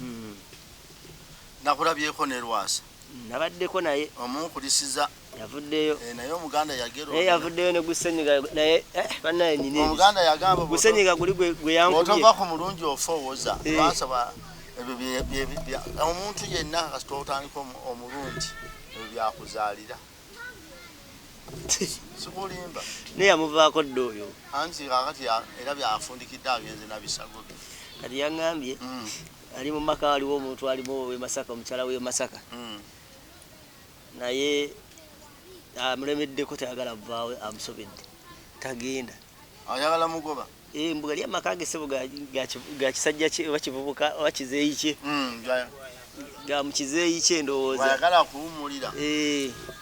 Nakulabyeko ne Lwasa. Nabaddeko naye omunkulisiza yavuddeyo. Naye omuganda yagero. Yavuddeyo ne gusenyiga naye bannaye nini. Omuganda yagamba gusenyiga guli gwe yankubye. Otova ku mulungi ofoowoza. Lwasa omuntu yenna kasita otandika omulungi ebyo byakuzaalira. Sikulimba. Naye yamuvaako dda oyo. Anti kakati era byafundikidde agenze nabisago bye. Kati yaŋŋambye ali mu maka waliwo omuntu alimu we Masaka omukyala we Masaka. Naye amulemeddeko tayagala vaawe amusobedde. Tagenda. Ayagala mugoba. Mbuga lya maka gesebo ga kisajja kye bakivubuka bakizeeyi kye. Ga mukizeeyi kye ndowooza. Bayagala kuwumulira.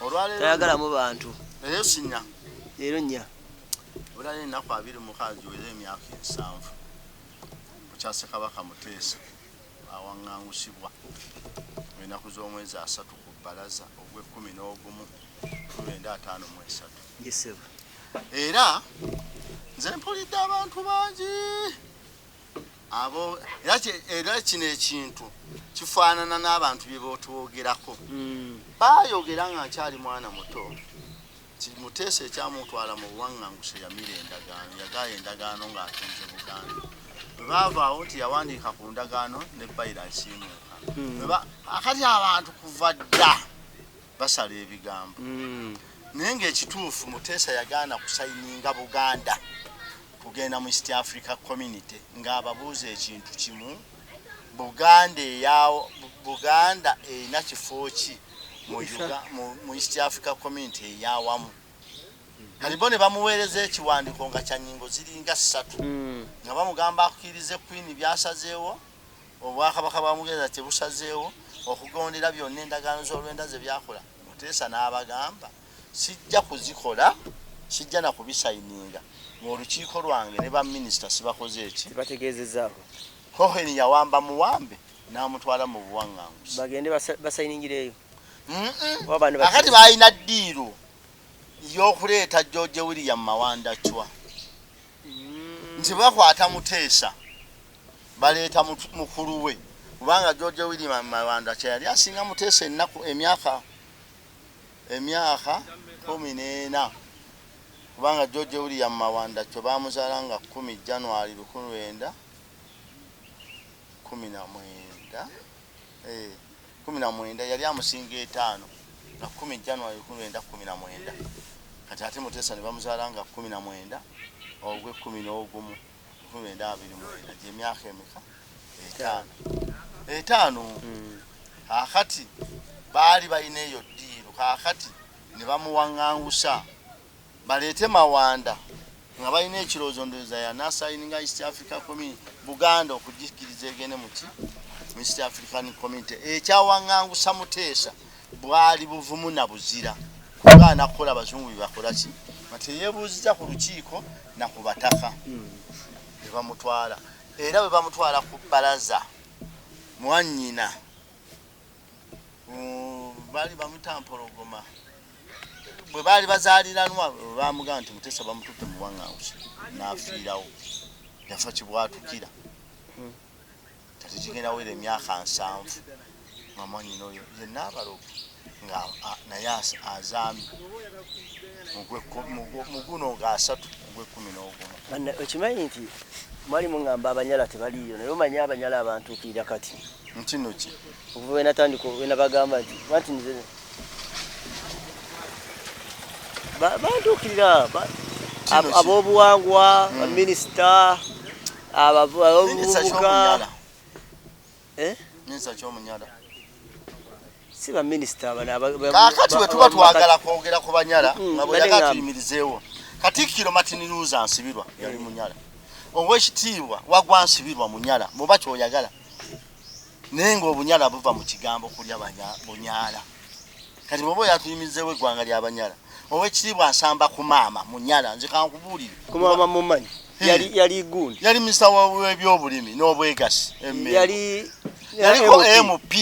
Olwaleero tayagala mu bantu. Leero sinya. Leero nnya. Olwaleero ennaku 25 wera emyaka 7. Mukyase Kabaka Muteesa awaŋŋangusibwa ennaku z'omwezi 3 ku bbalaza ogw'e11 1953. Yesebo. Era nze mpulidde abantu bangi abo era kino ekintu kifaanana n'abantu bye bootwogerako. Baayogera nga nkyali mwana muto Muteesa ekyamutwala mu buwaŋŋanguse yamira endagaano yagaaya endagaano ng'atunze Buganda. Baavaawo nti yawandiika ku ndagaano ne bayira nsiimuuka. Akati abantu kuva dda basala ebigambo. Naye ng'ekituufu Muteesa yagaana kusayininga Buganda kugenda mu East Africa Community ng'ababuuza ekintu kimu. Buganda erina kifo ki mu East Africa Community eyawamu. Kati bo ne bamuweereza ekiwandiiko nga kya nnyingo ziringa 3 nga bamugamba akkirize Queen byasazeewo obwakabaka bamugeza tebusazeewo okugondera byonna endagaano z'olwenda ze byakola. Muteesa n'abagamba sijja kuzikola sijja na kubisayininga ng'olukiiko lwange ne baminisita sibakoze eki bategeezezaako. Cohen yawamba muwambe n'amutwala mu buwaŋŋanguse bagende basayiningireeyo. Akati baalina ddiiro y'okuleeta George William Mawandachwa nti bakwata Muteesa baleeta mukulu we kubanga George William Mawandachwa yali asinga Muteesa ennaku emyaka 14 kubanga George William Mawandachwa bamuzaala nga 10 January 1919 yali amusinga 5 na 10 January 1919. Kati ate Muteesa ne bamuzaala nga 19 ogwe 11 1929 gy'emyaka emeka 5. Akati baali balina eyo ddiiro kakati ne bamuwaŋŋangusa baleete Mawanda nga balina ekirowoozo ndowooza yanaasayininga East Africa Community Buganda okugikiriza egende mu East African Community. Ekyawaŋŋangusa Muteesa bwali buvumu na buzira kuba nakola abazungu bibakola ki mateyebuuziza ku lukiiko na ku bataka ne bamutwala. era bwe bamutwala ku bbalaza mwannyina bali bamutampologoma bwe bali bazaaliranwa bamugamba nti Mutesa bamututte mu Wangawusi n'afiirawo yafa kibwatukira kati kigenda wera emyaka 7 nga mwannyina oyo yenna abalogo nga naye azaami mu guno nga 3 ogw'e11. Okimanyi nti mwali mungamba abanyala tebaliyo naye omanyi abanyala abantuukirira kati ntino ki okuva we natandika we nabagamba nti anti nze bantuukirira ab'obuwangwa baminisita abavubuka minisita ky'omunyala si baminisita kakati bwe tuba twagala kwogera ku banyala nga bwe yaga tuyimirizeewo Katikkiro Martin Luther Nsibirwa yali munyala ow'ekitiibwa Wagwa Nsibirwa munyala muba ky'oyagala naye ng'obunyala buva mu kigambo kulya bunyala kati bw'oba yatuyimirizeewo eggwanga ly'abanyala ow'ekitiibwa Nsamba ku maama munyala nze kankubuulire ku maama mumanyi yali gundi yali minisita w'ebyobulimi n'obwegasi yaliko MP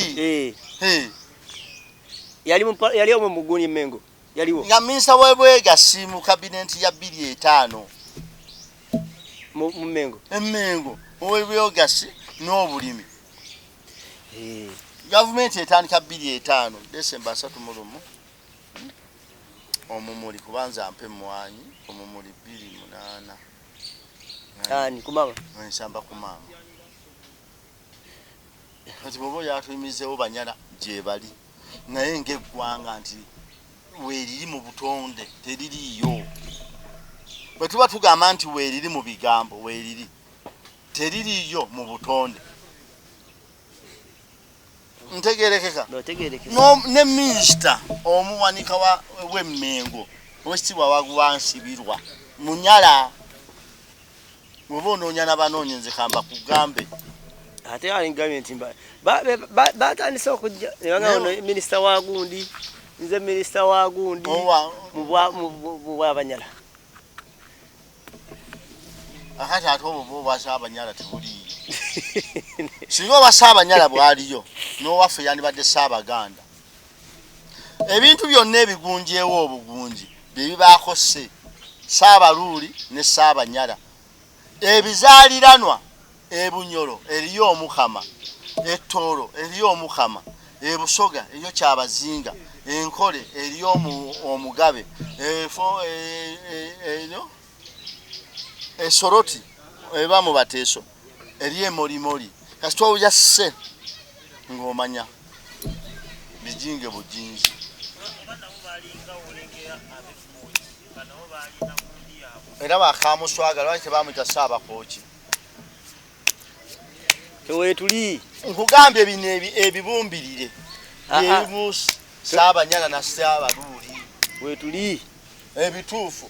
yali omwe mu Guni Mengo yaliwo nga minisita w'ebwegasi mu kabineti ya 25 mu Mengo Mengo ow'ebyogasi n'obulimi gavumenti etandika 25 December 31 omumuli kubanza mpe mwanyi omumuli 28 ani kumama Nsamba ku maama kati bobo yatuyimizeewo banyala gye bali naye ng'eggwanga nti weeriri mu butonde teririyo bwe tuba tugamba nti weeriri mu bigambo weeriri teririyo mu butonde ntegerekeka ne minisita omuwanika w'Emmengo owekitiibwa Wagwa Nsibirwa munyala bw'oba onoonya n'abanoonya nze kamba kugambe ate alingambye nti batandise okujja nebagamba minisita wa gundi nze minisita wa gundi mu bw'abanyala akati ate obwo bwasa abanyala tebuliyo singa oba Ssaabanyala bwaliyo n'owaffe yandibadde Ssaabaganda ebintu byonna ebigunjeewo obugunji bye bibaako Ssaabaluuli ne Ssaabanyala ebizaaliranwa ebunyolo eriyo Omukama ettoolo eriyo Omukama ebusoga eriyo Kyabazinga enkole eriyo Omugabe esoroti eba mu Bateeso eriyo Emolimoli kasita owulya sse ng'omanya bijinge bujinji era bakamuswaga lwaki tebamuyita Ssaabakooki tewetuli nkugambye bino ebibumbirire ebimu Ssaabanyala na Ssaabaluuli wetuli ebituufu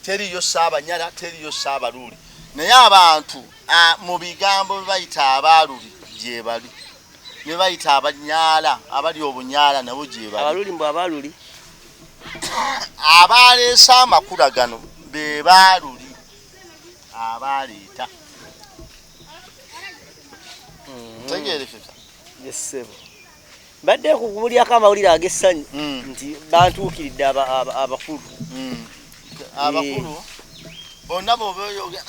teriyo Ssaabanyala teriyo Ssaabaluuli naye abantu mu bigambo bayita Abaaluuli gye bali ne bayita Abanyaala abali obunyaala nabo gye bali Abaluuli mbu Abaaluuli abaleesa amakula gano be Baaluuli abaleeta tegerekeka yesebo badde kumulyako amawulire ag'essanyu nti bantuukiridde abakulu abakulu bonna bwobeoyoga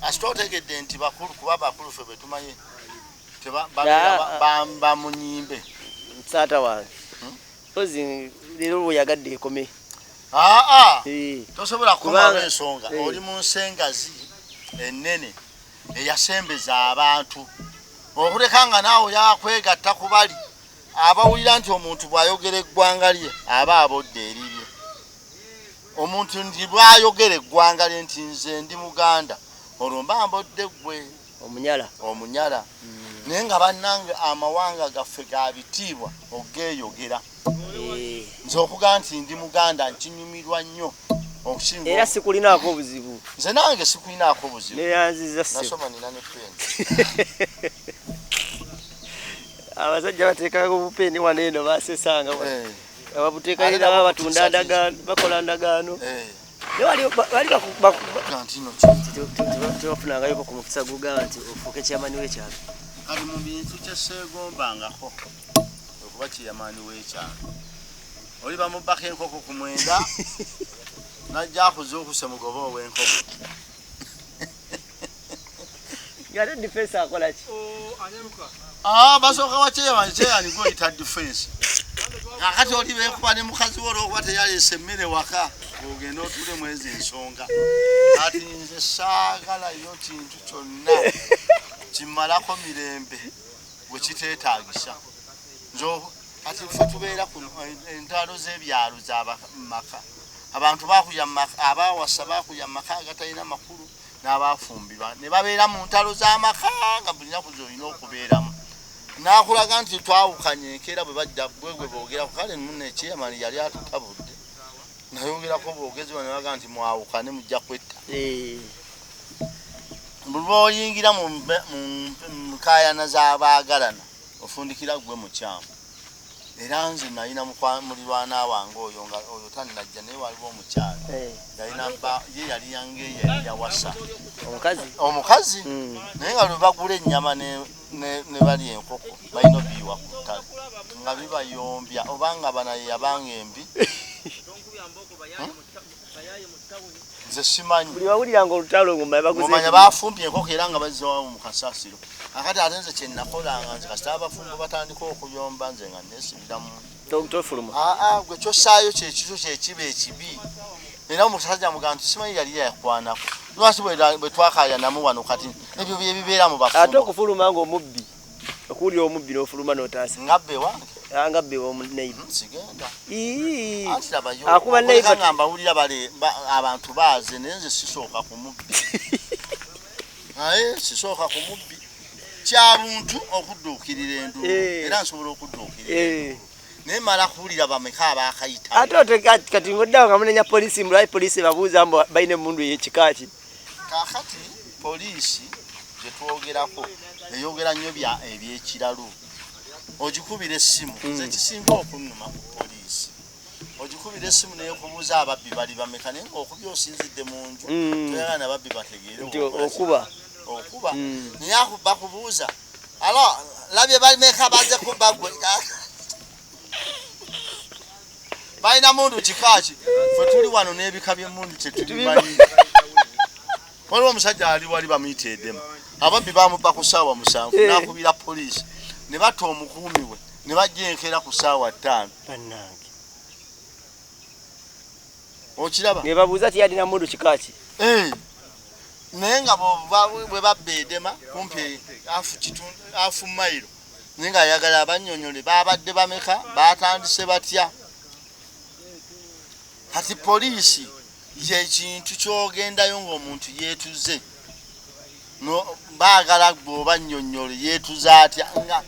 asita otegedde nti bakulu kuba bakulu ffe betumanyi bamunyimbe musaata wange pozi leero bweyagadde ekome tosobola kubawo ensonga oli mu nsengazi ennene eyasembeza abantu okuleka nga naawe yakwegatta ku bali abawulira nti omuntu bw'ayogera eggwanga lye aba abodde erirye omuntu nti bw'ayogera eggwanga lye nti nze ndi Muganda olwo mba mbodde ggwe omunyala naye nga bannange amawanga gaffe ga bitiibwa ogeeyogera nze okugaa nti ndi Muganda nkinyumirwa nnyo okusinga era sikulinaako obuzibu nze nange sikulinaako obuzibu neyanziza nasoma nina ne peni abasajja bateekako obupeni wano eno basesanga ababuteeka era babatunda ndagaano bakola ndagaano wali Kantino tubafunangayo ku mukisa gugamba nti ofuuke kyamani w'ekyalo kali mu bintu kyeseegombangako okuba kiyamaani w'ekyalo oli bamubbako enkoko ku mwenda najja akuza okuse mugoba ow'enkoko ngate defense akola ki basooka wakyeyani goyita defense akati oli beekuba ne mukazi wo olwokuba teyaleese emmere waka ogenda otule mwezi ensonga ati nze saagalayo kintu kyonna kimalako mirembe bwe kiteetaagisa kati ffe tubeera ku entalo z'ebyalo z'amaka abantu abawasa bakuya maka agatalina makulu n'abafumbirwa ne babeera mu ntalo z'amaka nga buli naku zolina okubeeramu nakulaga nti twawukanye enkeera bwe bajja bwegwe boogeraku kale nno ekyeyamani yali atutabudde nayogerako boogezi bano baga nti mwawukane mujja kwetta buli lwoyingira mu nkaayana z'abaagalana ofundikira gwe mukyamu era nze nalina mulirwana wange oyo tanajja naye waliwo omukyala ye yali yange yali yawasa omukazi naye nga lwe bagula ennyama ne balya enkoko balina obiyiwa ku ttale nga bibayombya obanga banaye yabanga embi nze simanyi buli wawuliranga olutalo ngomanya bafumbye enkoko era nga baziwawo mu kasasiro akati ate nze kyenakolanga nze kasita abafumbo batandika okuyomba nze nga nesibiramu gwe kyosaayo kyekito kyekiba ekibi era omusajja mugamba nti simanyi yali yakwanako lwaki bwe twakayanamu wano kati ebyo byebibeera mu bafumbo ate okufuluma ngaomubbi okuwulira omubbi n'ofuluma n'otaasa ngabbe wange ngabbe omuneiba sigenda akuba neiba nga mbawulira abantu baaze naye nze sisooka ku mubbi sisooka ku mubbi kyabuntu okudduukirira endu era nsobola okudduukirira naye mala kuwulira bameka abaakayita ate kati ngoddawo nga munenya poliisi mulwayi poliisi babuuza mbu balina emundu y'ekika ki kakati poliisi gye twogerako eyogera nnyo ebyekiralu ogikubira essimu nze kisinga okunnuma ku poliisi ogikubira essimu neyekubuuza ababbi bali bameka naye ngaokuba osinzidde mu nju toyagala nababbi bategeere okuba naye bakubuuza alo labye balimeka baze kubba gwe balina mundu kikaki ffe tuli wano n'ebika by'emundu tetubimanyi waliwo omusajja ali wali bamuyita eddema ababbi bamubba ku ssaawa 7 n'akubira poliisi ne batta omukuumi we ne bajja enkeera ku ssaawa 5 okiraba ne babuuza tiyalina mundu kikaki naye nga bwe babba eddema kumpi afu mayiro naye nga ayagala abannyonnyole babadde bameka batandise batya kati poliisi yekintu kyogendayo ng'omuntu yeetuze baagala bw'oba nnyonnyole yeetuze atya nga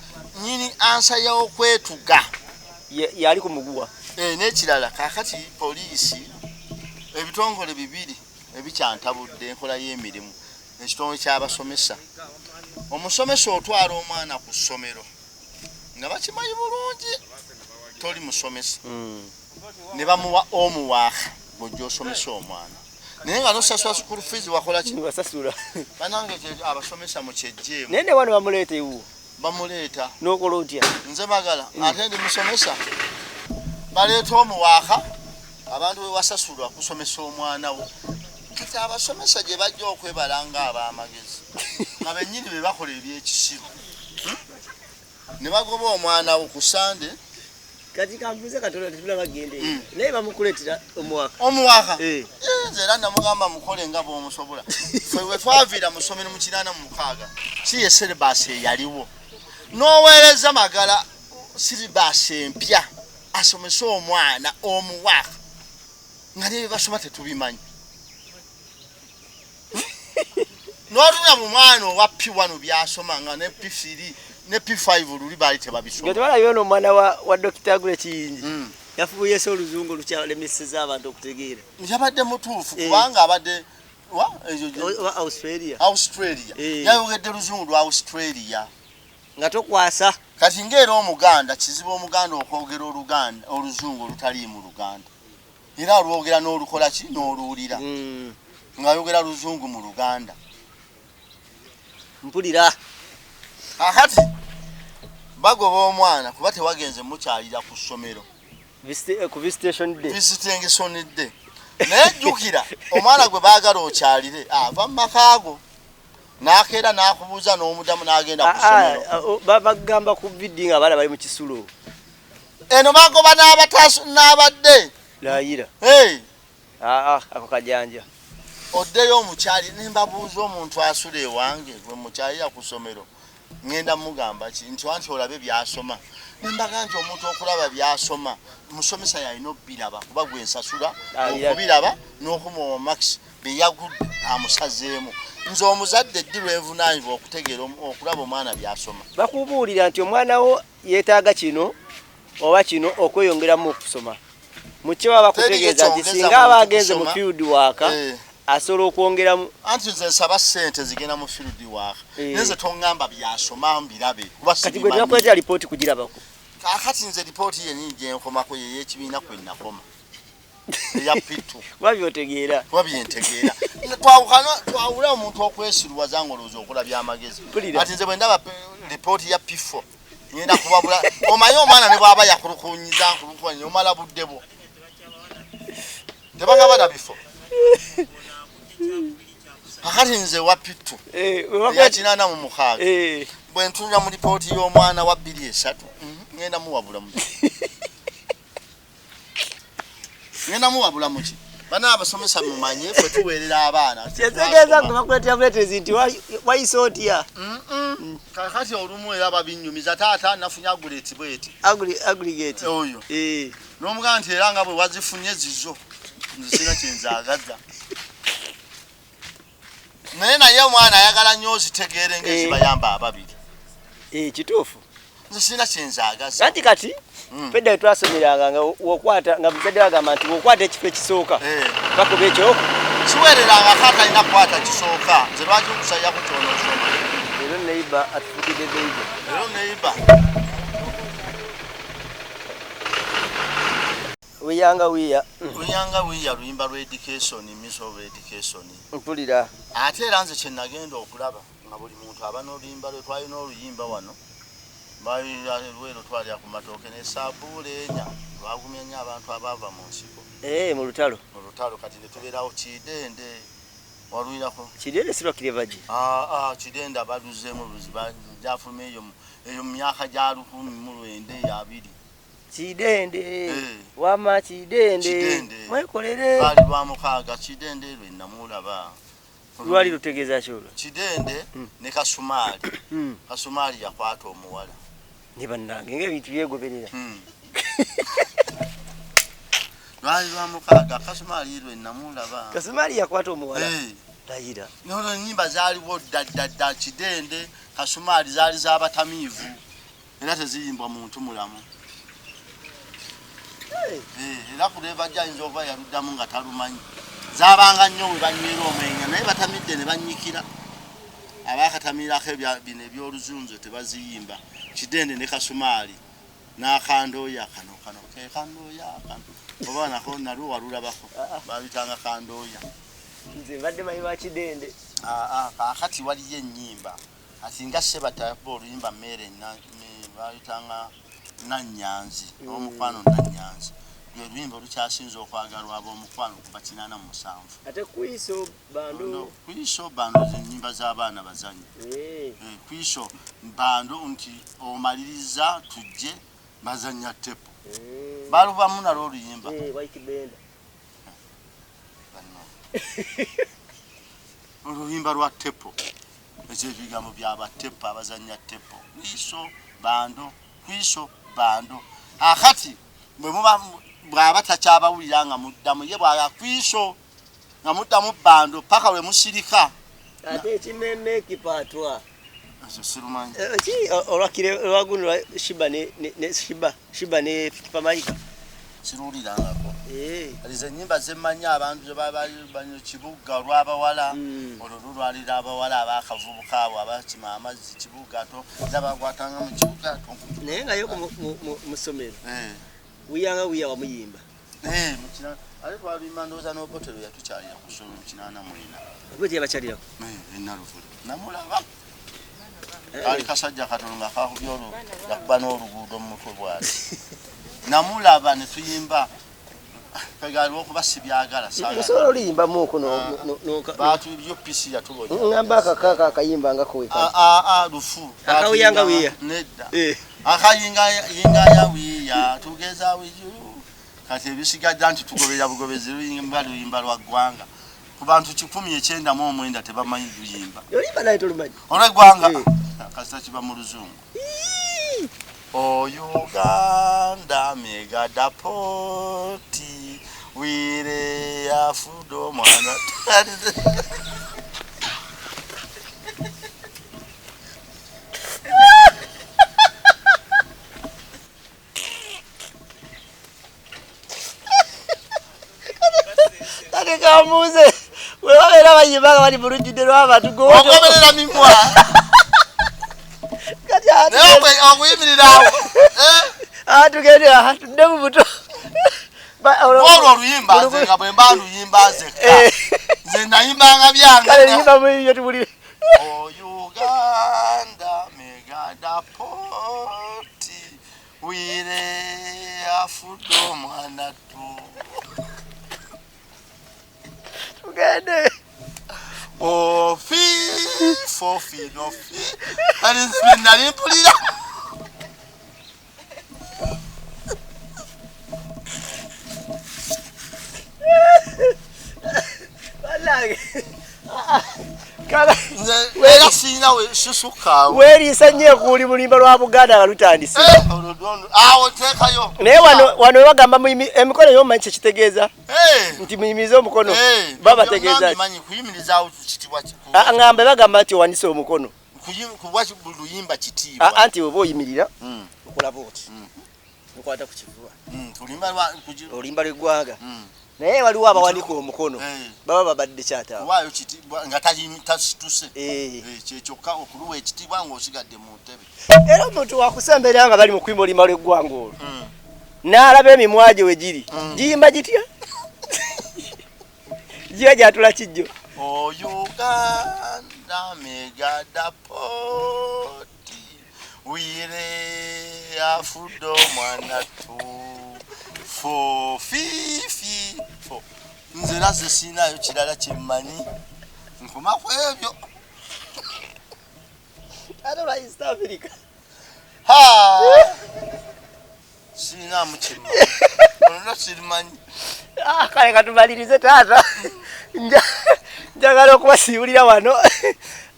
nyini ansa y'okwetuga yali ku muguwa n'ekirala kaakati poliisi ebitongole bibiri ebikyantabudde enkola y'emirimu ekitongole ky'abasomesa omusomesa otwala omwana ku ssomero nga bakimanyi bulungi toli musomesa ne bamuwa omuwaaka bw'ojja osomesa omwana naye nga nosasula school fees wakola ki basasula banange abasomesa mu kyejjeemu naye ne wano bamuleeta ewo bamuleeta n'okola otya nze Magala ate ndi musomesa baleeta omuwaaka abantu bwe wasasulwa kusomesa omwana wo kati abasomesa gye bajja okwebala nga ab'amagezi nga bennyini be bakola ebyekisiru ne bagoba omwana wo ku Sande kati kambuze katono titula bagende naye bamukuleetera omuwaaka nze era namugamba mukole nga bw'omusobola ffe we twaviira mu ssomero mu 86 si ye siribaasi eyaliwo n'oweereza Magala siribaasi empya asomesa omwana omuwaaka nga ne basoma tetubimanyi n'otuna mu mwana owa P1 byasoma nga ne P3 ne P5 luli baali tebabisoma nga tebalayo n'omwana wa Dr. Agule Kiyingi yafuuyesa oluzungu lukyalemeseza abantu okutegeera yabadde mutuufu kubanga abadde Australia yayogedde luzungu lwa Australia nga tokwasa kati ng'era Omuganda kizibu Omuganda okwogera oluzungu olutali mu Luganda era alwogera n'olukola ki n'oluwulira ng'ayogera luzungu mu Luganda. Mpulira Akati bagoba omwana kuba tewagenze mukyalira ku ssomero ku visitation day. visitation day. Naye jjukira omwana gwe baagala okyalire ava mu makaago n'akeera n'akubuuza n'omudamu n'agenda ku ssomero. Bagamba ku vidi nga abaana bali mu kisulo. Eno bagoba n'abadde Layira. Ako kajanja. Oddeyo omukyali ne mbabuuza omuntu asula ewange gwe mukyalira ku ssomero ngenda mugamba ki nti wanti olabe byasoma. Ne mbaga nti omuntu okulaba byasoma musomesa yalina obbiraba kuba gwe nsasula okubiraba n'okumuwa max beyagudde amusazeemu. Nze omuzadde ddi lwenvunaanyizibwa okutegeera okulaba omwana byasoma. Bakubuulira nti omwana wo yeetaaga kino oba kino okweyongeramu okusoma. Mukiwa bakutegeeza nti singa aba agenze mu field work asobola okwongeramu. Anti nze nsaba ssente zigenda mu field work. Nze tongamba byasoma mbirabe. Kati gwe twakwetera lipooti kugirabako. Kakati nze lipooti yennyini gye nkomako ye y'ekibiina kwe nakoma. Eya pitu. Wabyotegeera. Wabyentegeera. Twawula omuntu okwesiruwaza ng'olowooza okola by'amagezi. Kati nze bwe ndaba lipooti ya P4 ngenda kubabula. Omanyi omwana ne bw'aba yakulukunyiza nkulukunyiza omala budde bwo. Tebanga bada bifo. Kakati nze wa pitu. Ya kinana mu mukaaga. Bwe ntunja mu lipooti y'omwana wa 2-3 ngenda muwabula mu. Ngenda muwabula mu ki? Bana abasomesa mumanye fwe tuweerera abaana. Kyetegeeza nga bakuleetera buleetezi nti wayisootiya. Kakati olumu era babinyumiza taata nafunya aguleti bweti. Aggregate. Oyo. N'omugamba nti era nga bwe wazifunye zizo. Nzisina kyenzaagaza. Naye omwana ayagala nnyo ozitegeere ng'ezibayamba ababiri. Kituufu. Nzisina kyenzaagaza. Anti kati pedda twasomeranga nga wokwata nga muzadde bagamba nti wokwata ekifo ekisooka bakuba ekyoko kiweereranga kata alina kukwata kisooka nze lwaki okusayako kyonoosoma. Leero neiba atufukidde neiba. Leero neiba. Weyanga wiya. Weyanga wiya luyimba lwa education, Miss of Education. Mpulira. Ate era nze kye nagenda okulaba nga buli muntu aba n'oluyimba lwe twalina oluyimba wano. Lwero twalya ku matooke ne sabuule enya lwagumya nnyo abantu abaava mu nsiko. Mu lutalo. Mu lutalo kati ne tubeerawo Kidende walwirako. Kidende si lwakiri baji. Kidende abaluzeemu gyafuluma eyo mu myaka gya 1920. Kidende. Wama Kidende. Mwekolere. Bali ba mukaaga Kidende lwe namulaba. Lwali lutegeeza kyolo. Kidende ne Kasumaali. Kasumaali yakwata omuwala. Ne bannange ng'ebintu byegoberera. Lwali lwa mukaaga Kasumaali lwe namulaba. Kasumaali yakwata omuwala. Layira. Nono nnyimba zaaliwo dda Kidende, Kasumaali zaali z'abatamiivu. Era teziyimbwa muntu mulamu. Era kuleva jayinza oba yaluddamu nga talumanyi. Zaabanga nnyo we banywera omwenya naye batamidde ne banyikira. Abakatamiirako bino ebyoluzunzo tebaziyimba. Kidende ne Kasumaali n'akandooya kano ke kandooya kano. Oba nako nalwo walulabako babitanga kandooya. Nze badde mayi wa Kidende. Kakati waliyo ennyimba ati nga Sebataba oluyimba mmere babitanga Nannyanzi omukwano Nannyanzi. Lwe luyimba olukyasinza okwagalwa ab'omukwano kuba 87. Ate kwiso bando. Kwiso bando z'ennyimba z'abaana bazanyi. Kwiso bando nti omaliriza tujje bazanya tepo. Balubamu nalwo oluyimba. White band. Oluyimba lwa tepo. Ekyo ebigambo byaba tepo abazanya tepo. Kwiso bando. Kwiso bando. Akati bw'aba takyabawulira nga muddamu ye bw'ala kwiso nga muddamu bando paka lwe musirika. Ate ekimeme kipatwa. Sirumanyi. Olwakire lwagunula Shiba ne Pamalika. Siruwulirangako. Alize ennyimba zemmanyi abantu ze bali kibuga olw'abawala. Olwo lwalira abawala abakavubuka abo abakima amazzi kibuga ato zabagwatanga mu kibuga ato. Naye nga yo mu ssomero. Wiyanga wiya wamuyimba. mukina ale twaluyimba ndowooza n'obotero yatukyalira ku ssomero mu 84 bwe yabakyalira enaluvule namulaba ali kasajja katono nga kakubye yakuba n'oluguudo mu mutwe bwati namulaba ne tuyimba kagaliwo okuba sibyagala osobola oluyimbamu okwo baatu byo pisi yatubonya ngamba akakaka akayimba nga kowe lufu akawuyanga wiya nedda akayinga ya wiya tugeza wijulu kati ebisigadde nti tugoberera bugobezi luyimba lwa ggwanga ku bantu 199 tebamanyi luyimba oluyimba naye tolumanyi Olw'Egwanga kasita kiba mu luzungu O Uganda mega dapoti wire ya fudo mwana Tade kamuze wewe bayimbaga bali mu lujjudde lw'abantu ogoberera mimwa Newe akuyimirira tugende tudde mu buto olwo oluyimba nze nga bwe mba luyimba nzekka nze nayimbanga byange kale yimba mu byo tubulire O Uganda mega dapoti wire afudo mwana tu tugende Fofi no fi ali spinda limpulira Wallahi kala wera sina we susuka werisa nnyo kuli mulimba lwa Buganda balutandise awo tekayo naye wano bagamba emikono y'omanyi kitegeeza nti muyimize omukono baba tegeeza manyi kuyimiriza kitibwa ngambe bagamba nti owanise omukono kubwa luyimba kitibwa anti oba oyimirira okulaba oti okwata ku kifuba Oluyimba lw'Egwanga naye waliwo abawanika omukono baba babadde kyatawo waayo kitibwa nga tasituse kyekyoka okuluwa ekitibwa ng'osigadde mu ntebe era omuntu wakusemberera nga bali mu kuyimba Oluyimba lw'Egwanga olwo n'alaba emimwa gye we giri giyimba gitya giya gyatula kijjo O Uganda mega dapoti wire afudo mwana tu fo fifi fo nze naze sinayo kirala kimmanyi nkoma ku ebyo ate East Africa sina mukima ono simanyi kale katumalirize taata njagala okubasiibulira wano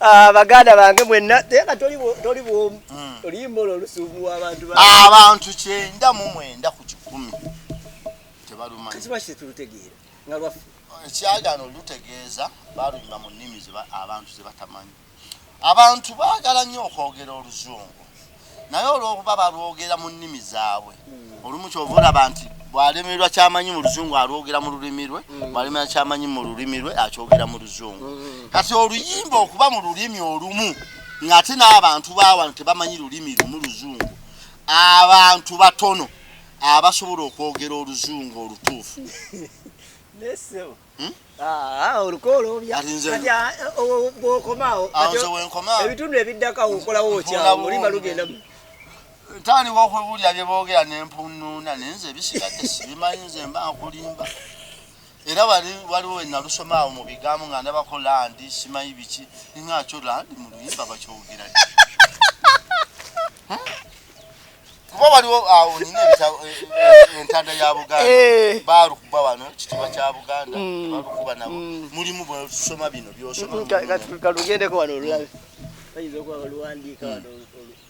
Abaganda bange mwenna teka toli bwomu oluyimba olwo olusuubulwa abantu 99 ku 100 tebalumanyi kibaki tulutegeera nga lwaffe ekyagano lutegeeza baluyimba mu nnimi abantu ze batamanyi abantu baagala nnyo okwogera oluzungu naye olw'okuba balwogera mu nnimi zaabwe olumu kyova olaba nti bw'alemererwa kyamanyi mu luzungu alwogera mu lulimi lwe bw'alemererwa kyamanyi mu lulimi lwe akyogera mu luzungu kati oluyimba okuba mu lulimi olumu ng'ate n'abantu baawano tebamanyi lulimi lumu luzungu abantu batono abasobola okwogera oluzungu olutuufu nesebo olukoolobya bw'okomaawo ebitundu ebiddako okolawo okyawo oluyimba lugendamu ntani wakwebulya bye boogera n'empunuuna nenze ebisigadde sibimanyi nze mba nkulimba era waliwo enalusoma awo mu bigambo nga ndabako landi simanyi biki ngakyo landi mu luyimba bakyogera kuba waliwo awo nina entanda ya Buganda baalukuba wano ekitiibwa kya Buganda baalukuba nabo mulimu bwesoma bino byosoma kalugendeko wano olulabe bayinza okuba baluwandiika wano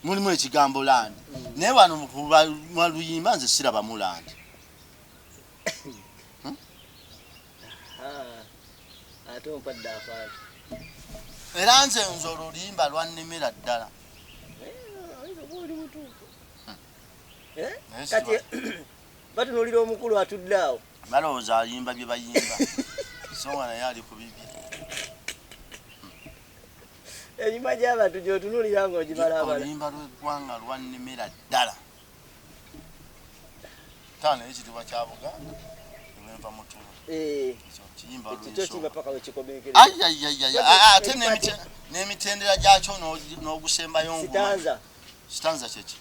mulimu ekigambo landi naye wano mu luyimba nze sirabamu landi ate ompadde afaati era nze oluyimba lwannimira ddala kati batunuulira omukulu atudde awo balowooza ayimba bye bayimba so nga naye ali ku bibiri enyuma gy'abantu gy'otunuulira ng'ogibalabala oluyimba lw'Egwanga lwannimira ddala taana ekitiibwa kya Buganda enva mutulo kiyimba ekyo kimba paka wekikomekera ate n'emitendera gyakyo n'ogusembayo sitanza kyeki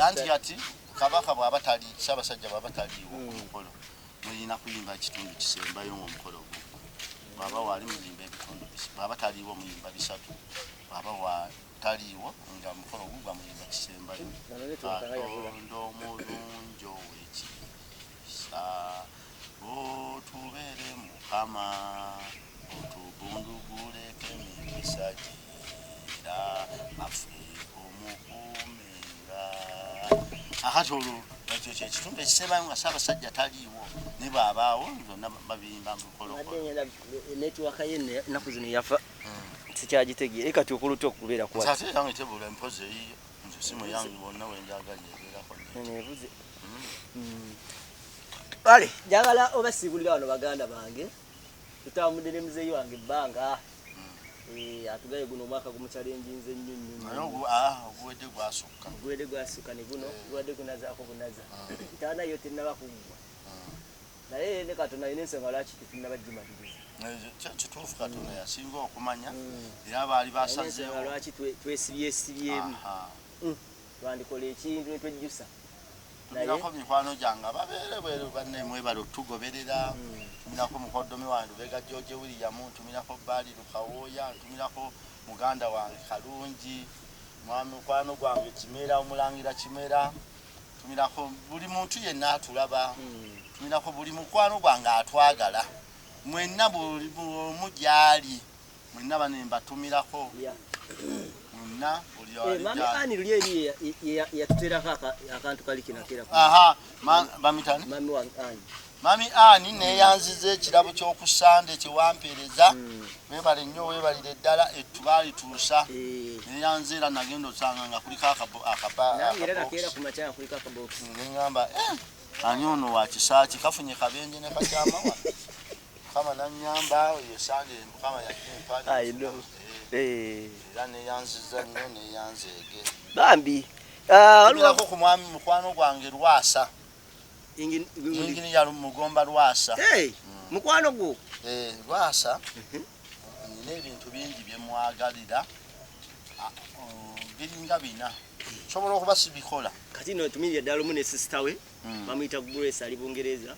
anti ati kabaka bw'aba tali Ssaabasajja bw'aba taliiwo ku mukolo mulina kuyimba ekitundu kisembayo ng'omukolo gwo bw'aba waali muyimba ebitundu bw'aba taliiwo muyimba bisatu bw'aba wataliiwo nga mukolo gugwa muyimba kisembayo Katonda omulungi ow'ekisa otubeere Mukama otubunduguleko emikisa gira afe omukuumenga akati olwo ekyo kyekitundu ekisembayo nga Ssaabasajja taliiwo ne bw'abaawo zonna babiyimba netiwaka ye ennaku zino yafa sikyagitegeera kati okuluta okubeera ate yange tebula empozi eyiyo nze simu yange bonna wenjagala ebeerako nebuze ale njagala obasiibulira wano baganda bange tutambudde ne muzeeyi wange ebbanga atugaye guno omwaka gumucalenjinze nnyo oguwedde gwasukka ne guno guwadde gunazaako bunaza ntaanayo tennaba kuggwa naye ne Katonda alina ensonga lwaki tetunnaba gimaliriza kituufu Katonda yasinga okumanya era baali basazeewo lwaki twesibyesibyemu twandikola ekintu ne twejjusa tumirako mikwano gyange babeere bweru banne mwebale otugoberera tumirako mukoddomi wange Lw'Egwanga George William tumirako Baali Lukawooya tumirako muganda wange Kalungi mwami mukwano gwange Kimera Omulangira Kimera tumirako buli muntu yenna atulaba tumirako buli mukwano gwange atwagala mwenna buli mugyali mwenna banemba tumirako mwenna mami ani luli eri yatuterako akantu kali kinakera bamitani mami ani neyanziza ekirabo ky'okusande kyewampeereza webale nnyo webalire ddala ettubaali tuusa neyanzira nagenda osanga nga kuliko neŋŋamba ani ono wakisaaki kafunye kabenje ne kakyamawa Mukama nannyamba yesande Mukama yakimpani era neyanziza nnyo neyanzeege bambi alwako ku mwami mukwano gwange Lwasa ingini ya Mugomba Lwasa mukwano gwo Lwasa nina ebintu bingi bye mwagalira biringa bina sobola okuba sibikola kati no tumirira ddala omu ne sister we bamuyita Grace ali Bungereza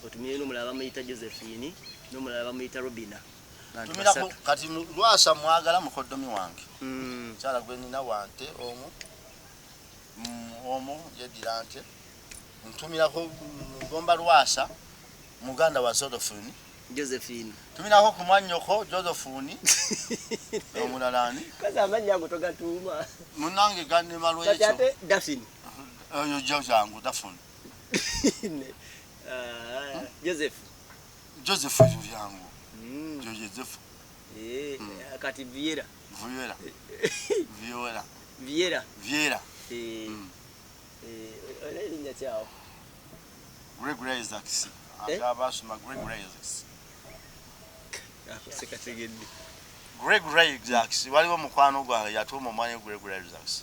otumire n'omulala bamuyita Josephine n'omulala bamuyita Robina tumirako kati Lwasa mwagala mukoddomi wange kyala gwe nina wante omu yedira nte ntumirako Mugomba Lwasa muganda wa Josephine tumirako ku mwannyoko Josephine omulalani kaza amannya ago togatuuma munange gannema lwekyo ate Daphne oyo jangu Daphne Joseph yangu Joseph kati Vieira linnya kyawo Gregory Isaacs akabasoma Gregory Isaacs sekategedde Gregory Isaacs waliwo mukwano gwange yatuuma omwana Gregory Isaacs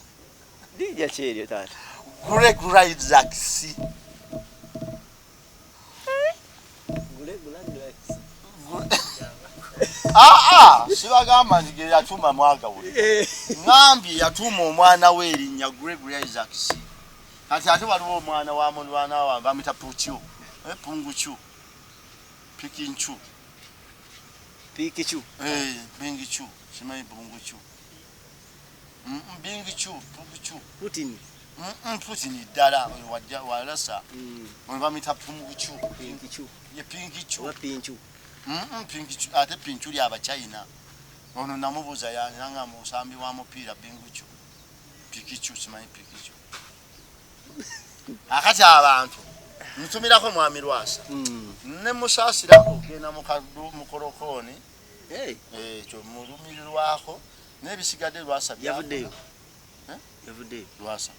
linnya kyeryo taata Gregory Isaacs sibagamba nti ge yatuuma mwaka buli ngambye yatuuma omwana we erinnya Gregory Isaacs kati ate waliwo omwana wa mulwana wa bamita Puchu Punguchu Pikinchu Bingichu simanyi Punguchu Bingichu Punguchu Putin ddala walasa bamita Punguchu Pingichu Pingichu ate Pinchu lyaba China ono namubuuza yananga musambi wa mupiira Binguchu Pikichu simanyi Pikichu akati abantu ntumirako mwami Lwasa ne musaasira ogenda mukorokoni ekyo mulumirirwako n'ebisigadde Lwasa yavuddeyo Lwasa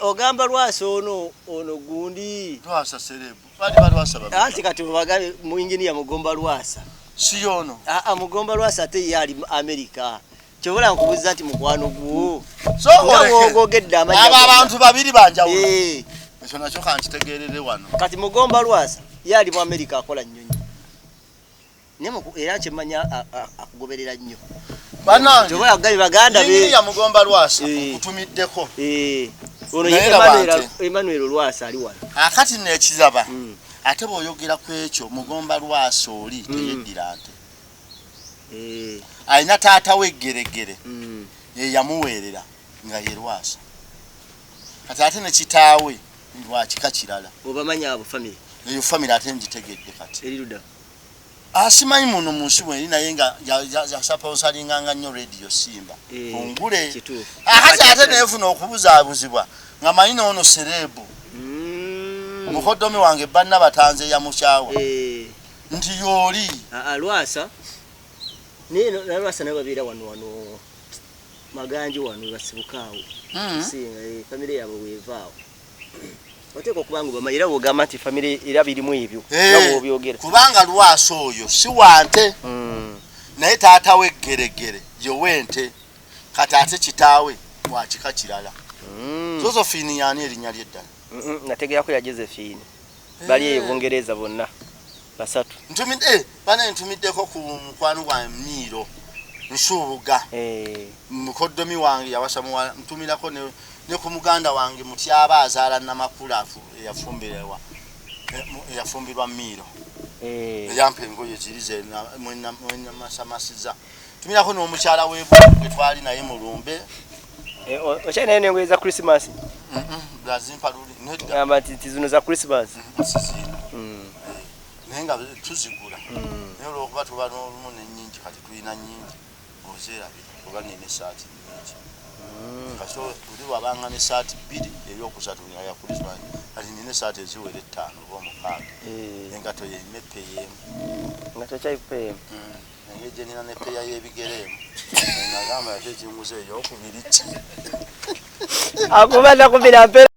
ogamba Lwasa ono gundi Lwasa serebu bali Lwasa babi anti kati bagabe mu engineer Mugomba Lwasa si ono Mugomba Lwasa ate yali America kyobola nkubuza nti mukwano gwo so ogedde amanya abantu babiri banjawulo ekyo nakyo kankitegeerere wano kati mugomba lwasa yali mu America akola nnyo era kyemanya akugoberera nnyo banange baganda ya mugomba lwasa kutumiddeko ono Emmanuel Lwasa ali wano akati nekizaba ate bw'oyogera ku ekyo mugomba lwasa oli teyeddira ate alina taata w'eggeregere ye yamuweerera nga ye Lwasa kati ate ne kitaawe lwakika kirala obamanya abo family eyo family ate ngitegedde kati eriruda asimanyi muno mu nsi bwe naye nga yasaponsalinganga nnyo radio Simba ongule akati ate neefuna okubuzaabuzibwa nga manyi noono serebu mukoddomi wange banna batanze ya mukyawa nti yooli Lwasa Lwasa naye babeera wano maganji wano basibukaawo singa family yabo weevaawo oteeka okubanga bamayira bwogamba nti family era birimu ebyo nabo byogera kubanga Lwasa oyo si wante naye taata w'eggeregere yowente kati ate kitaawe wakika kirala Josephine yani erinnya ly'eddala nategeerako ya Josephine bali eyo Bungereza bonna basatu ntumiddeko ku mukwano gwa Miro Nsubuga mukoddomi wange yawasamuwa ntumirako ne ku muganda wange mutyaba azaala namakulafu eyafumbirwa Miro eyampa engoye zirize mwenamasamaziza tumirako n'omukyala w'ebwe twali naye mulumbe okyalinayo n'engoye za Christmas lazimpa luli gamba nti zino za Christmas naye nga tuzigula naye olwokuba tuba n'olumu n'ennyingi kati tulina nnyingi ozeerabira oba nina esaati nnyingi kaso buli wabanga n'esaati 2 ey'okusatu ya Christmas kati nina esaati eziwera 5 oba 6 engato yemepe yeemu engato kyaipeemu naye gye nina nepeya y'ebigereemu nagamba yate ekimuze ey'okubiri akuba nakubira mpe